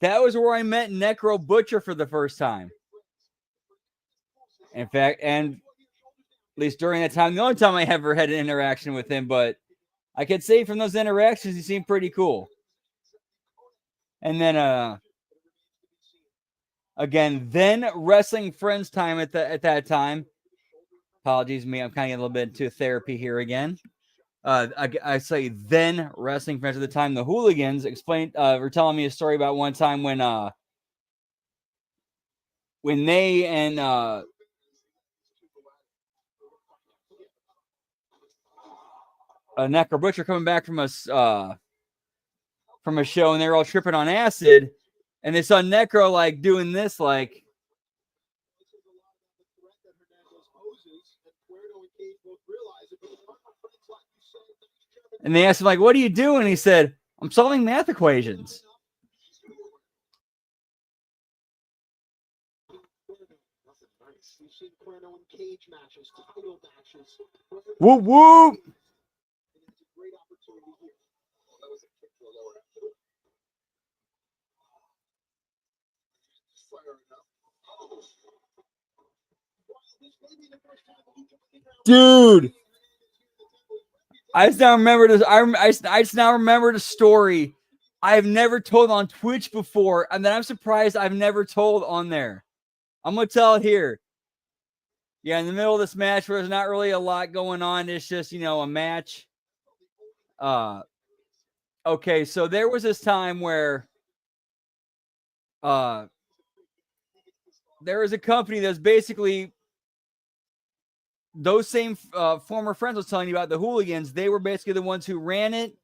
That was where I met Necro Butcher for the first time. In fact, and at least during that time, the only time I ever had an interaction with him, but I could say from those interactions, he seemed pretty cool. And then, then Wrestling Friends time at that time. Apologies me, I'm kind of getting a little bit into therapy here again. I say then Wrestling Friends at the time. The Hooligans were telling me a story about one time when when they and Necro Butcher coming back from a show, and they're all tripping on acid, and they saw Necro like doing this, like. And they asked him, like, what are you doing? He said, I'm solving math equations. Whoop, whoop. Dude. I just now remember this. I just now remember the story I've never told on Twitch before, and that I'm surprised I've never told on there. I'm gonna tell it here. Yeah, in the middle of this match where there's not really a lot going on, it's just, a match. Okay, so there was this time where there was a company that's basically those same former friends I was telling you about, the Hooligans. They were basically the ones who ran it.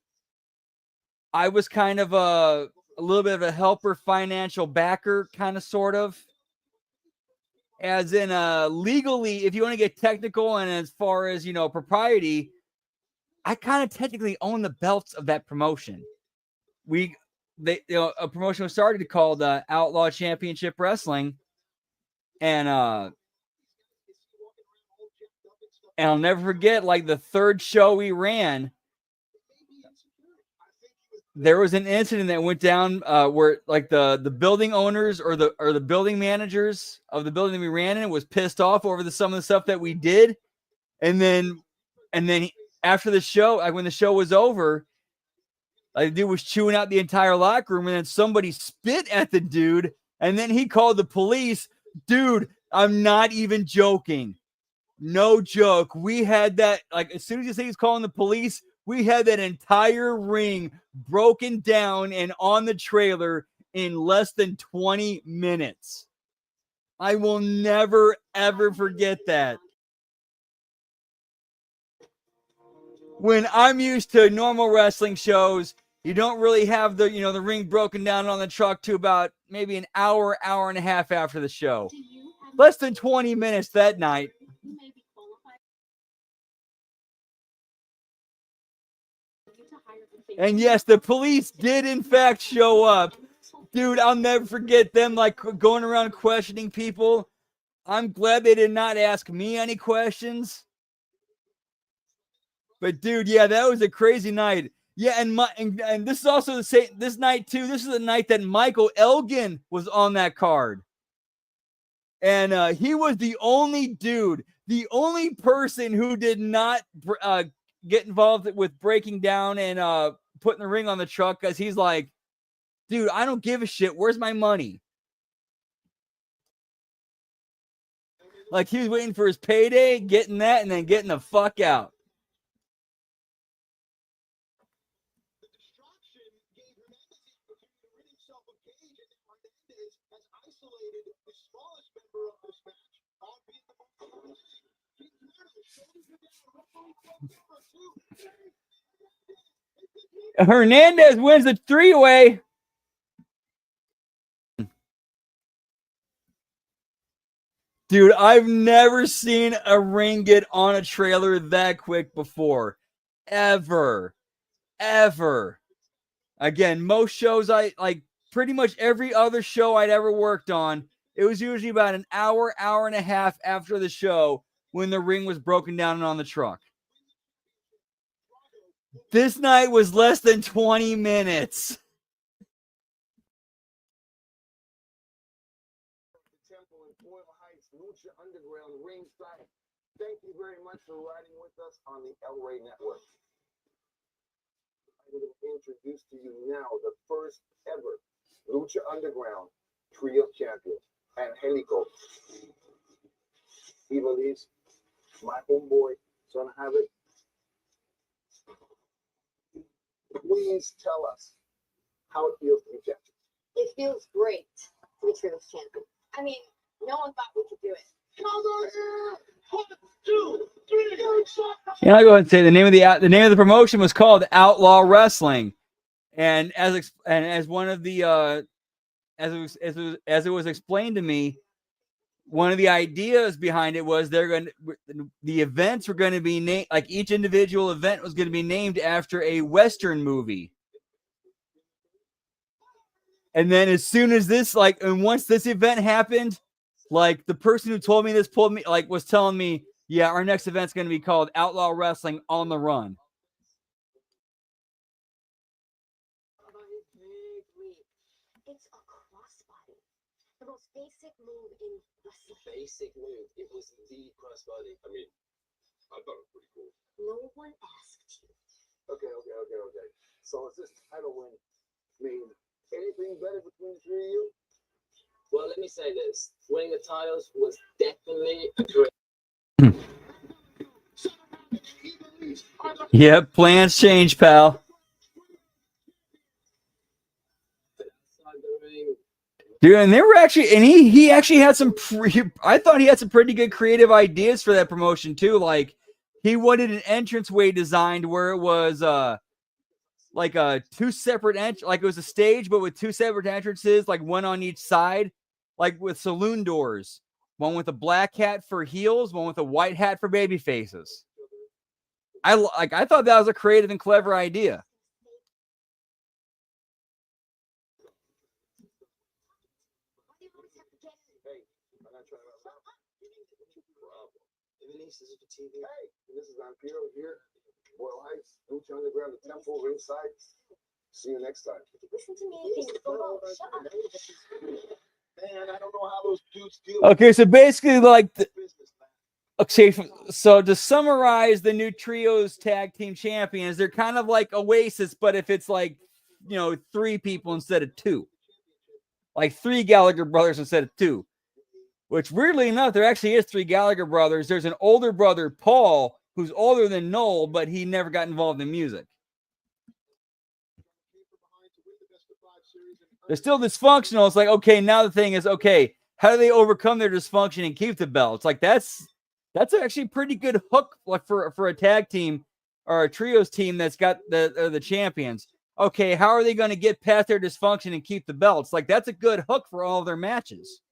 I was kind of a little bit of a helper, financial backer, kind of, sort of. As in, legally, if you want to get technical and as far as, propriety, I kind of technically own the belts of that promotion. A promotion was started called Outlaw Championship Wrestling, and I'll never forget, like, the third show we ran, there was an incident that went down where, like, the building owners or the building managers of the building that we ran in was pissed off over some of the stuff that we did, and then after the show, like when the show was over, like, the dude was chewing out the entire locker room, and then somebody spit at the dude, and then he called the police. Dude, I'm not even joking. No joke. We had that, like, as soon as you say he's calling the police, we had that entire ring broken down and on the trailer in less than 20 minutes. I will never, ever forget that. When I'm used to normal wrestling shows, you don't really have the ring broken down on the truck to about maybe an hour and a half after the show. Less than 20 minutes that night. And yes, the police did in fact show up. Dude, I'll never forget them, like, going around questioning people. I'm glad they did not ask me any questions. But dude, yeah, that was a crazy night. Yeah, and this is also the same this night too. This is the night that Michael Elgin was on that card. And he was the only dude, the only person who did not get involved with breaking down and putting the ring on the truck, because he's like, dude, I don't give a shit. Where's my money? Like, he was waiting for his payday, getting that, and then getting the fuck out. Hernandez wins the three-way. Dude, I've never seen a ring get on a trailer that quick before. Ever. Again, most shows pretty much every other show I'd ever worked on, it was usually about an hour and a half after the show when the ring was broken down and on the truck. This night was less than 20 minutes. Lucha Underground ringside. Thank you very much for riding with us on the El Rey Network. I'm going to introduce to you now the first ever Lucha Underground Trio Champion, Angelico. Ivalis, my homeboy, Son Havoc. Please tell us how it feels to be champion. It feels great to be Trios champion. I mean, No one thought we could do it. Yeah, I'll go ahead and say the name of the promotion was called Outlaw Wrestling, and as one of the as it was explained to me, one of the ideas behind it was the events were going to be named, like each individual event was going to be named after a Western movie. And then as soon as this, and once this event happened, the person who told me this was telling me, yeah, our next event's going to be called Outlaw Wrestling on the Run. It's a crossbody. The most basic move in wrestling. Basic move. It was the crossbody. I mean, I thought it was pretty cool. No one asked you. Okay. So is this title win mean anything better between the three of you? Well, let me say this. Winning the titles was definitely a great. Yep, plans change, pal. Dude, and they were actually, and he actually had I thought he had some pretty good creative ideas for that promotion too. Like, he wanted an entranceway designed where it was two separate like it was a stage, but with two separate entrances, like one on each side, like with saloon doors. One with a black hat for heels, one with a white hat for baby faces. I thought that was a creative and clever idea. Hey, this is Vampiro here. Boyle Heights, Lucha Underground, the Temple, ringside. See you next time. Listen to me again. Shut up. Man, I don't know how those dudes deal. Okay, so basically, so to summarize the new trios tag team champions, they're kind of like Oasis, but if it's three people instead of two, like three Gallagher brothers instead of two. Which, weirdly enough, there actually is three Gallagher brothers. There's an older brother, Paul, who's older than Noel, but he never got involved in music. They're still dysfunctional. It's like, okay, now the thing is, okay, how do they overcome their dysfunction and keep the belts? Like, that's actually a pretty good hook for a tag team or a trios team that's got the champions. Okay, how are they going to get past their dysfunction and keep the belts? Like, that's a good hook for all of their matches.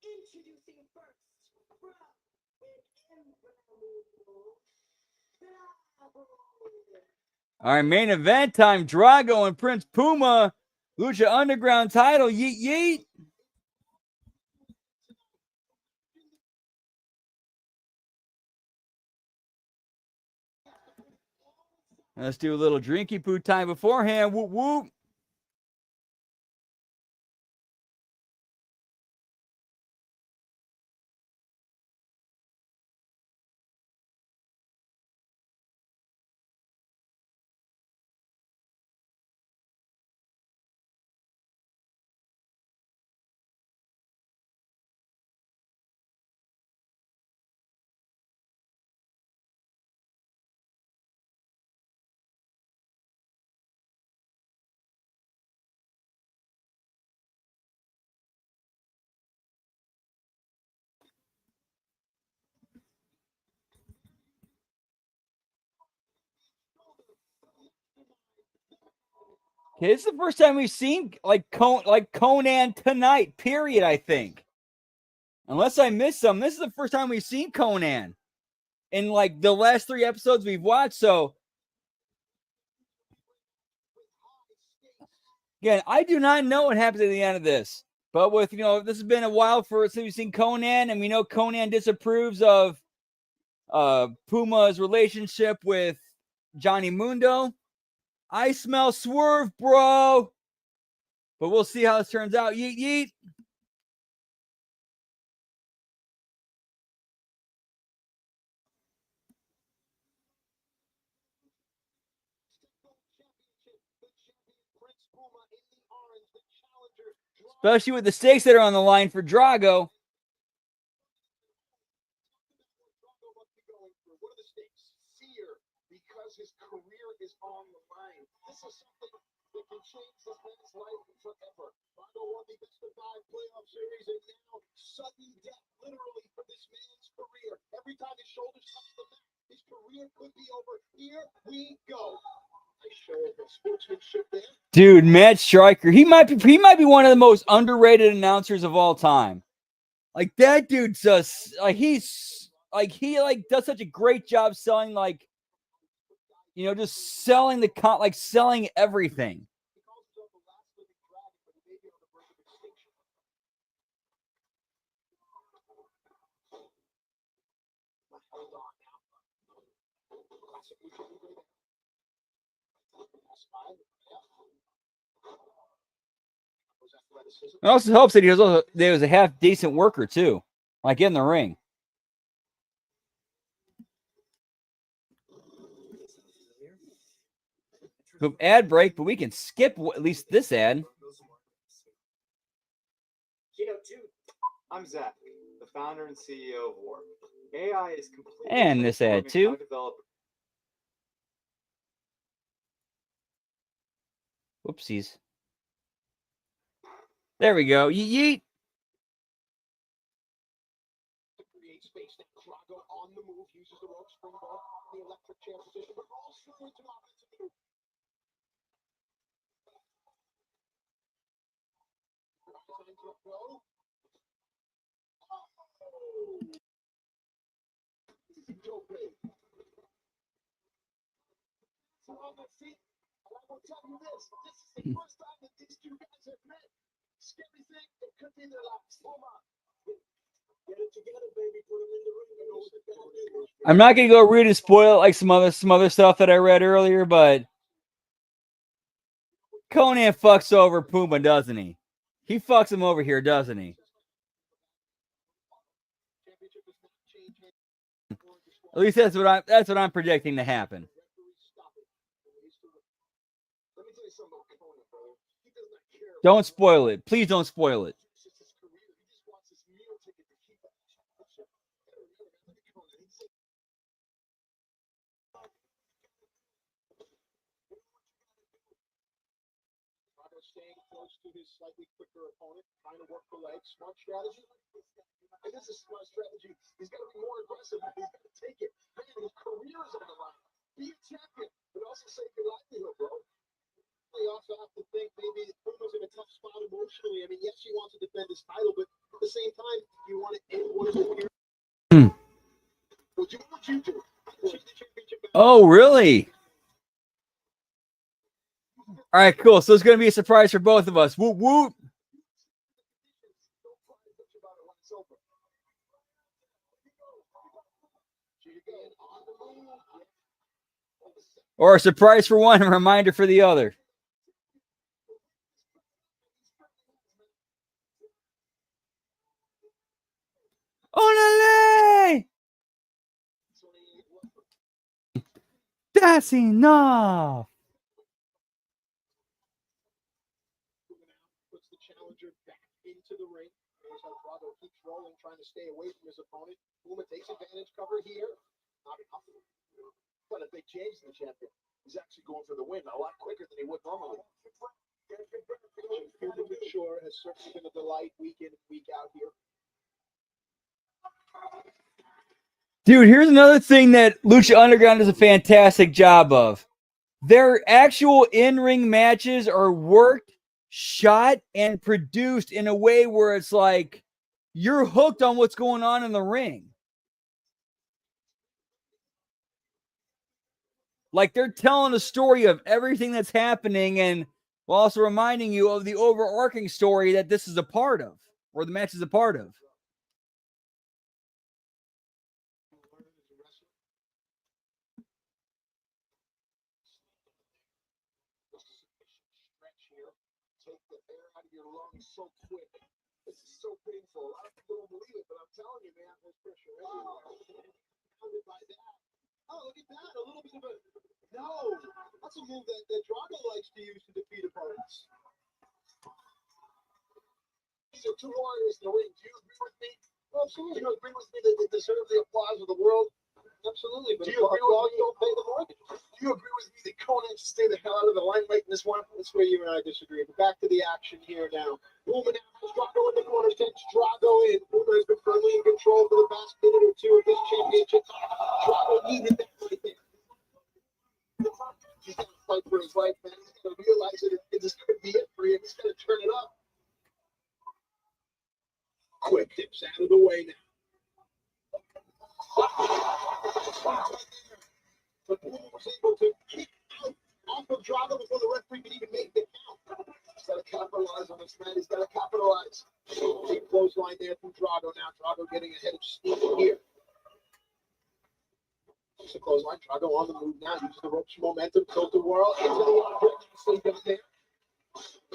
Introducing first, All right, main event time. Drago and Prince Puma, Lucha Underground title. Yeet, yeet. Let's do a little drinky poo time beforehand. Whoop, whoop. Okay, this is the first time we've seen Conan tonight, period, I think. Unless I missed some. This is the first time we've seen Conan in the last 3 episodes we've watched. So again, I do not know what happens at the end of this. But with this has been a while since we've seen Conan, and we know Conan disapproves of Puma's relationship with Johnny Mundo. I smell swerve, bro. But we'll see how this turns out. Yeet, yeet. Especially with the stakes that are on the line for Drago. What are the stakes? Seer, because his career is on the line. This is something that can change this man's life forever. Drago won the best-of-5 playoff series, and now sudden death, literally, for this man's career. Every time his shoulders touch the mat, his career could be over. Here we go. Nice show of sportsmanship there. Dude, Matt Stryker, he might be one of the most underrated announcers of all time. Like that dude's just like he does such a great job selling, like, you know, just selling selling everything. It also helps that he was a half decent worker too, like in the ring. Ad break, but we can skip at least this ad. I'm Zach, the founder and CEO of Warp. AI is completely And this ad too. Whoopsies. There we go. Yeet. Create space. Drago on the move, uses the rope springboard, the electric chair position, but also into offensive move. On their feet, and I will tell you this is the first time that these two guys have met. Scary thing, it could be their last. Get it together, baby. Put them in the ring. I'm not gonna go read and spoil like some other stuff that I read earlier, but Conan fucks over Puma, doesn't he? He fucks him over here, doesn't he? At least that's what I'm predicting to happen. Don't spoil it. Please don't spoil it. Staying close to his slightly quicker opponent, trying to work the legs. Smart strategy. And this is smart strategy. He's got to be more aggressive. He's got to take it. Man, his career is on the line. Be a champion, but also save your livelihood, bro. They also have to think maybe Puma's in a tough spot emotionally. I mean, yes, he wants to defend his title, but at the same time, you want to end one of his career. What you do? Oh, really? All right, cool. So it's going to be a surprise for both of us. Whoop, whoop. Or a surprise for one and a reminder for the other. Olale! That's enough. Puts the challenger back into the ring. Here's how Drago keeps rolling, trying to stay away from his opponent. Puma takes advantage, cover here. Not enough. But a big change in the champion. He's actually going for the win a lot quicker than he would normally. Sure has certainly been a delight week in and week out here. Dude, here's another thing that Lucha Underground does a fantastic job of. Their actual in-ring matches are worked, shot, and produced in a way where it's like you're hooked on what's going on in the ring. Like they're telling a story of everything that's happening and while also reminding you of the overarching story that this is a part of, or the match is a part of. Take the air out of your lungs so quick. This is so painful. A lot of people don't believe it, but I'm telling you, man, there's pressure everywhere. Pounded by that. Oh, look at that. A little bit of a... No. That's a move that Drago likes to use to defeat opponents. These are two warriors in the ring. Do you agree with me? Well, absolutely. Do you agree with me that they deserve the applause of the world? Absolutely. But do you agree with me? Don't pay the mortgage. stay the hell out of the limelight in this one. That's where you and I disagree. But back to the action here now. Puma now, Drago in the corner, takes Drago in. Puma has been firmly in control for the past minute or two of this championship. Drago needed that right there. He's got to fight for his life, man. He's got to realize that this could be it for him. He's got to turn it up. Quick dips out of the way now. But Puma was able to kick out off of Drago before the referee could even make the count. He's got to capitalize on this, man. He's got to capitalize. Big clothesline there from Drago now. Drago getting ahead of steam here. Just a clothesline. Drago on the move now. Uses the ropes momentum. Tilt the world. Into the water. Sleep up there.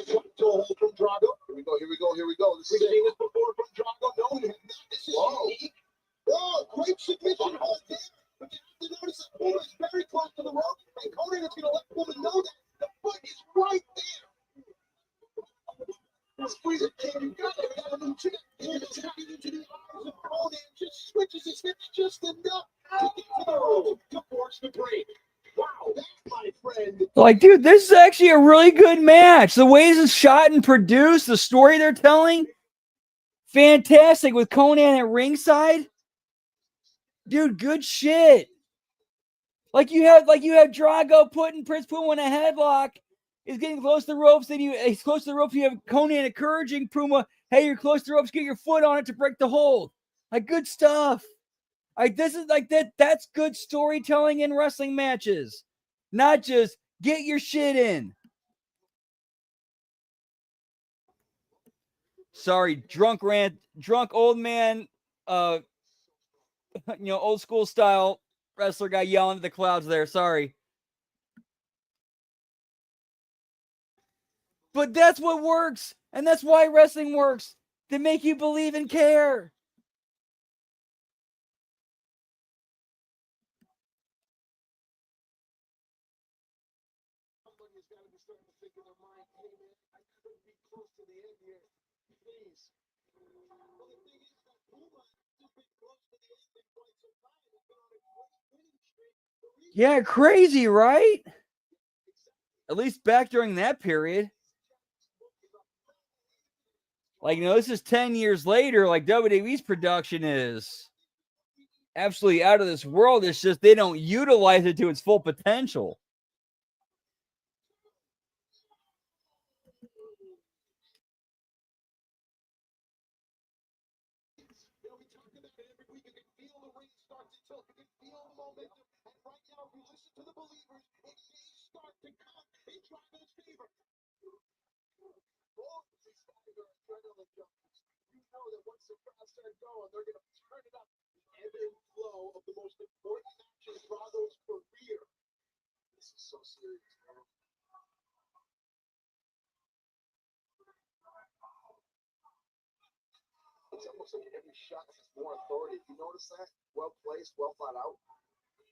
Toe hold from Drago. Here we go. Here we go. Here we go. We've seen this before from Drago. No, we have not. This is unique. Whoa, great submission hold there. But you have to notice that Puma is very close to the rope, and Conan is going to let Puma know that the foot is right there. Squeeze it, kid. You got it. We got a new trick. It's tapping into the arms of Conan. Just switches his hips just enough to get to the rope to force the break. Wow, that, my friend. Like, dude, this is actually a really good match. The way this is shot and produced, the story they're telling, fantastic with Conan at ringside. Dude, good shit. Like you have Drago putting Prince Puma in a headlock. He's getting close to the ropes. Then he's close to the ropes. You have Conan encouraging Puma, hey, you're close to the ropes. Get your foot on it to break the hold. Like, good stuff. Like, this is like that. That's good storytelling in wrestling matches. Not just get your shit in. Sorry, drunk old man, old school style wrestler guy yelling at the clouds there. Sorry. But that's what works. And that's why wrestling works. To make you believe and care. Somebody's got to be starting to think in their mind, hey, man, I could be close to the end here. Please. Well, the thing is that Puma has been close to the end in quite some time. He's been on a great winning streak. Yeah, crazy, right? At least back during that period. Like, this is 10 years later. Like, WWE's production is absolutely out of this world. It's just they don't utilize it to its full potential. We talk about it every week. You can feel the ring start to tilt. You can feel the momentum. And right now, if you listen to the believers, it may start to come in Drago's favor. All of these guys are adrenaline junkies. You know that once the crowd starts going, they're going to turn it up. The ebb and flow of the most important match in Drago's career. This is so serious, man. It's almost like every shot has more authority. You notice that? Well placed, well thought out.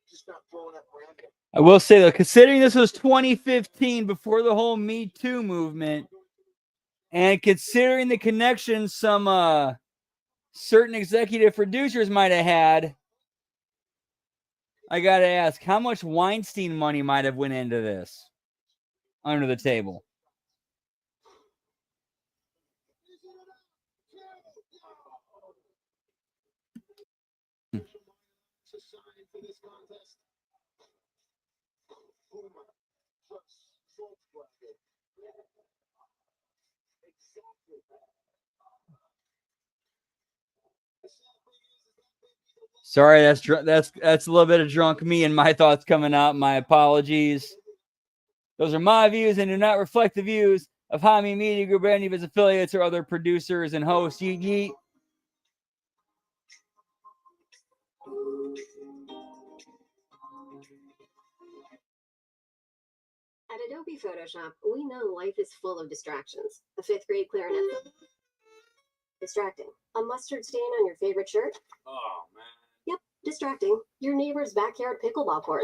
Just not throwing at random. I will say, though, considering this was 2015 before the whole Me Too movement, and considering the connections some certain executive producers might have had, I got to ask, how much Weinstein money might have went into this under the table? Sorry, that's a little bit of drunk me and my thoughts coming out. My apologies. Those are my views and do not reflect the views of Jaime Media Group, any of its affiliates, or other producers and hosts. Yeet, yeet. At Adobe Photoshop, we know life is full of distractions. A fifth grade clarinet. Distracting. A mustard stain on your favorite shirt. Oh, man. Yep, distracting. Your neighbor's backyard pickleball court.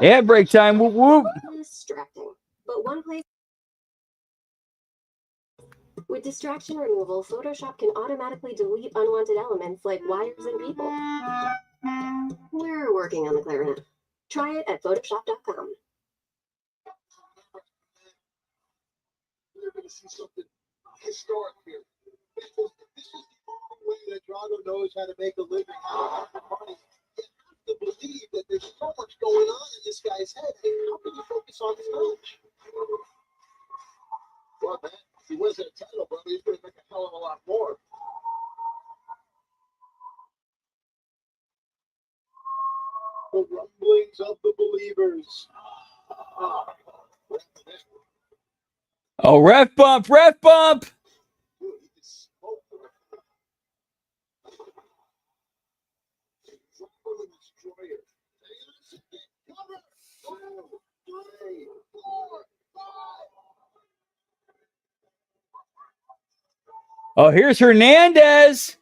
Yeah, break time. Whoop, whoop. Distracting. But one place. With distraction removal, Photoshop can automatically delete unwanted elements like wires and people. We're working on the clarinet. Try it at Photoshop.com. to see something historic here. This is the only way that Drago knows how to make a living, how to make money. You have to believe that there's so much going on in this guy's head. How can you focus on this match? Well, man, if he wins that title, brother, he's going to make a hell of a lot more. The rumblings of the believers. Oh, ref bump, ref bump. Dude, he just smoked the ref. Drago the Destroyer. Cover. 2, 3, 4, 5. Oh, here's Hernandez.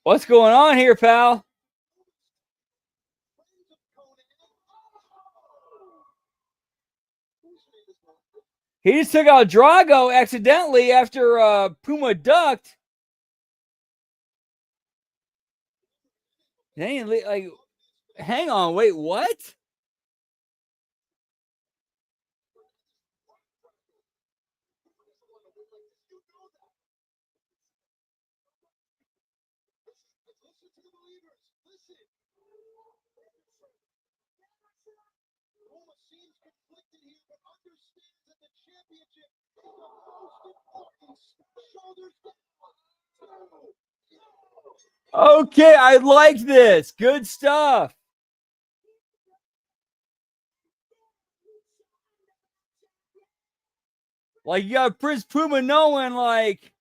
What's going on here, pal? He just took out Drago accidentally after Puma ducked. Dang, like, hang on, wait, what? Okay, I like this. Good stuff. Like, you got Prince Puma knowing, like,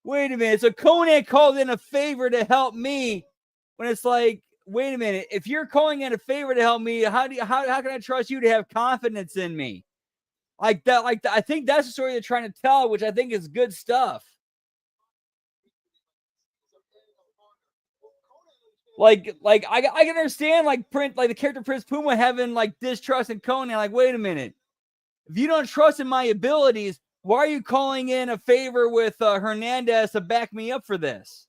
wait a minute. So Conan called in a favor to help me. When it's like, wait a minute. If you're calling in a favor to help me, how can I trust you to have confidence in me? Like that, I think that's the story they're trying to tell, which I think is good stuff. Like I can understand like the character Prince Puma having like distrust in Conan. Like, wait a minute. If you don't trust in my abilities, why are you calling in a favor with Hernandez to back me up for this?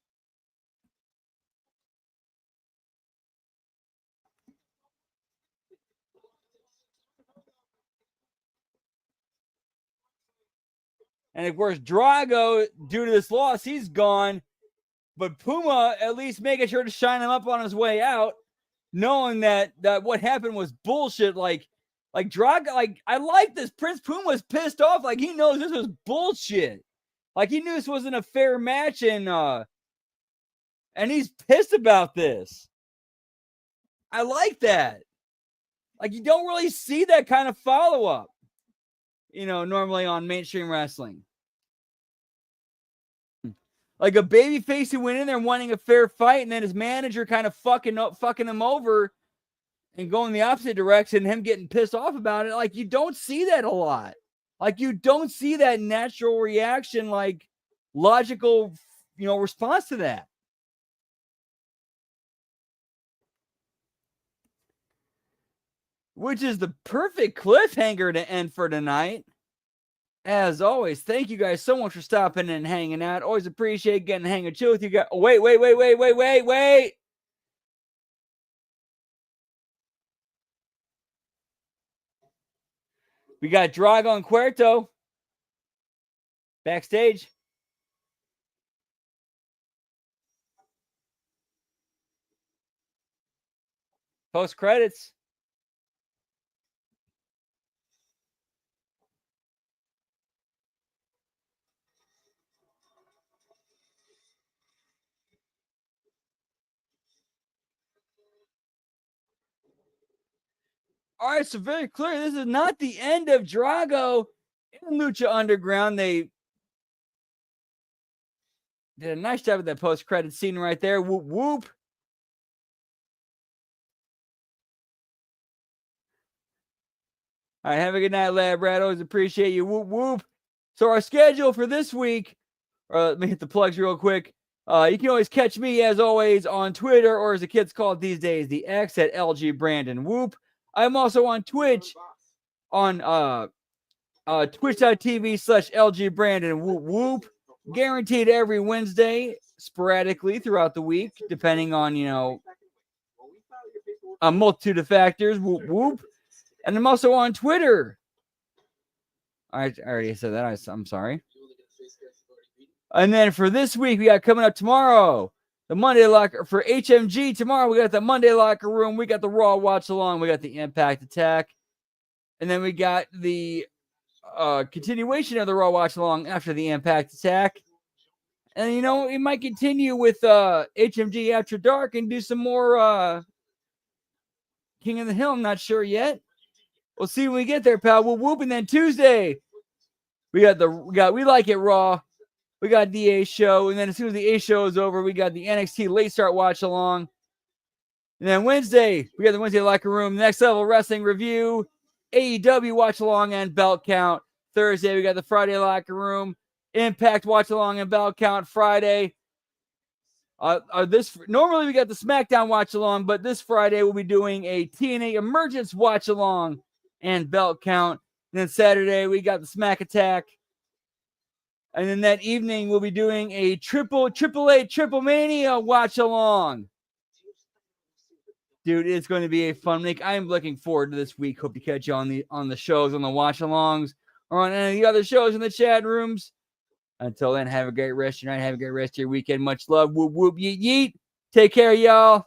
And of course, Drago, due to this loss, he's gone. But Puma at least making sure to shine him up on his way out, knowing that what happened was bullshit. Like Drago, like, I like this. Prince Puma was pissed off. Like, he knows this was bullshit. Like, he knew this wasn't a fair match, and he's pissed about this. I like that. Like, you don't really see that kind of follow-up, normally on mainstream wrestling. Like a babyface who went in there wanting a fair fight, and then his manager kind of fucking him over and going the opposite direction, and him getting pissed off about it. Like, you don't see that a lot. Like, you don't see that natural reaction, like logical, response to that. Which is the perfect cliffhanger to end for tonight. As always, thank you guys so much for stopping and hanging out. Always appreciate getting to hang and chill with you guys. Oh, wait. We got Drago and Cuerto backstage. Post credits. All right, so very clear, this is not the end of Drago in Lucha Underground. They did a nice job with that post-credit scene right there. Whoop, whoop. All right, have a good night, lad, Brad. Always appreciate you. Whoop, whoop. So our schedule for this week, let me hit the plugs real quick. You can always catch me, as always, on Twitter, or as the kids call it these days, the X at LG Brandon Whoop. I'm also on Twitch on twitch.tv/LG Brandon Whoop Whoop. Guaranteed every Wednesday, sporadically throughout the week, depending on, a multitude of factors. Whoop whoop. And I'm also on Twitter. I already said that. I'm sorry. And then for this week, we got coming up tomorrow, the Monday Locker for HMG. Tomorrow, we got the Monday Locker Room. We got the Raw Watch Along. We got the Impact Attack. And then we got the continuation of the Raw Watch Along after the Impact Attack. And, you know, we might continue with HMG After Dark and do some more King of the Hill. I'm not sure yet. We'll see when we get there, pal. We'll whoop. And then Tuesday, we got We Like It Raw. We got the A show. And then as soon as the A show is over, we got the NXT Late Start Watch Along. And then Wednesday, we got the Wednesday Locker Room, Next Level Wrestling Review, AEW Watch Along and Belt Count. Thursday, we got the Friday Locker Room, Impact Watch Along and Belt Count Friday. Normally we got the SmackDown Watch Along, but this Friday we'll be doing a TNA Emergence Watch Along and Belt Count. And then Saturday we got the Smack Attack. And then that evening we'll be doing a Triple Mania Watch Along. Dude, it's going to be a fun week. I am looking forward to this week. Hope to catch you on the shows, on the watch alongs, or on any of the other shows in the chat rooms. Until then, have a great rest of your night. Have a great rest of your weekend. Much love. Whoop, whoop, yeet, yeet. Take care, y'all.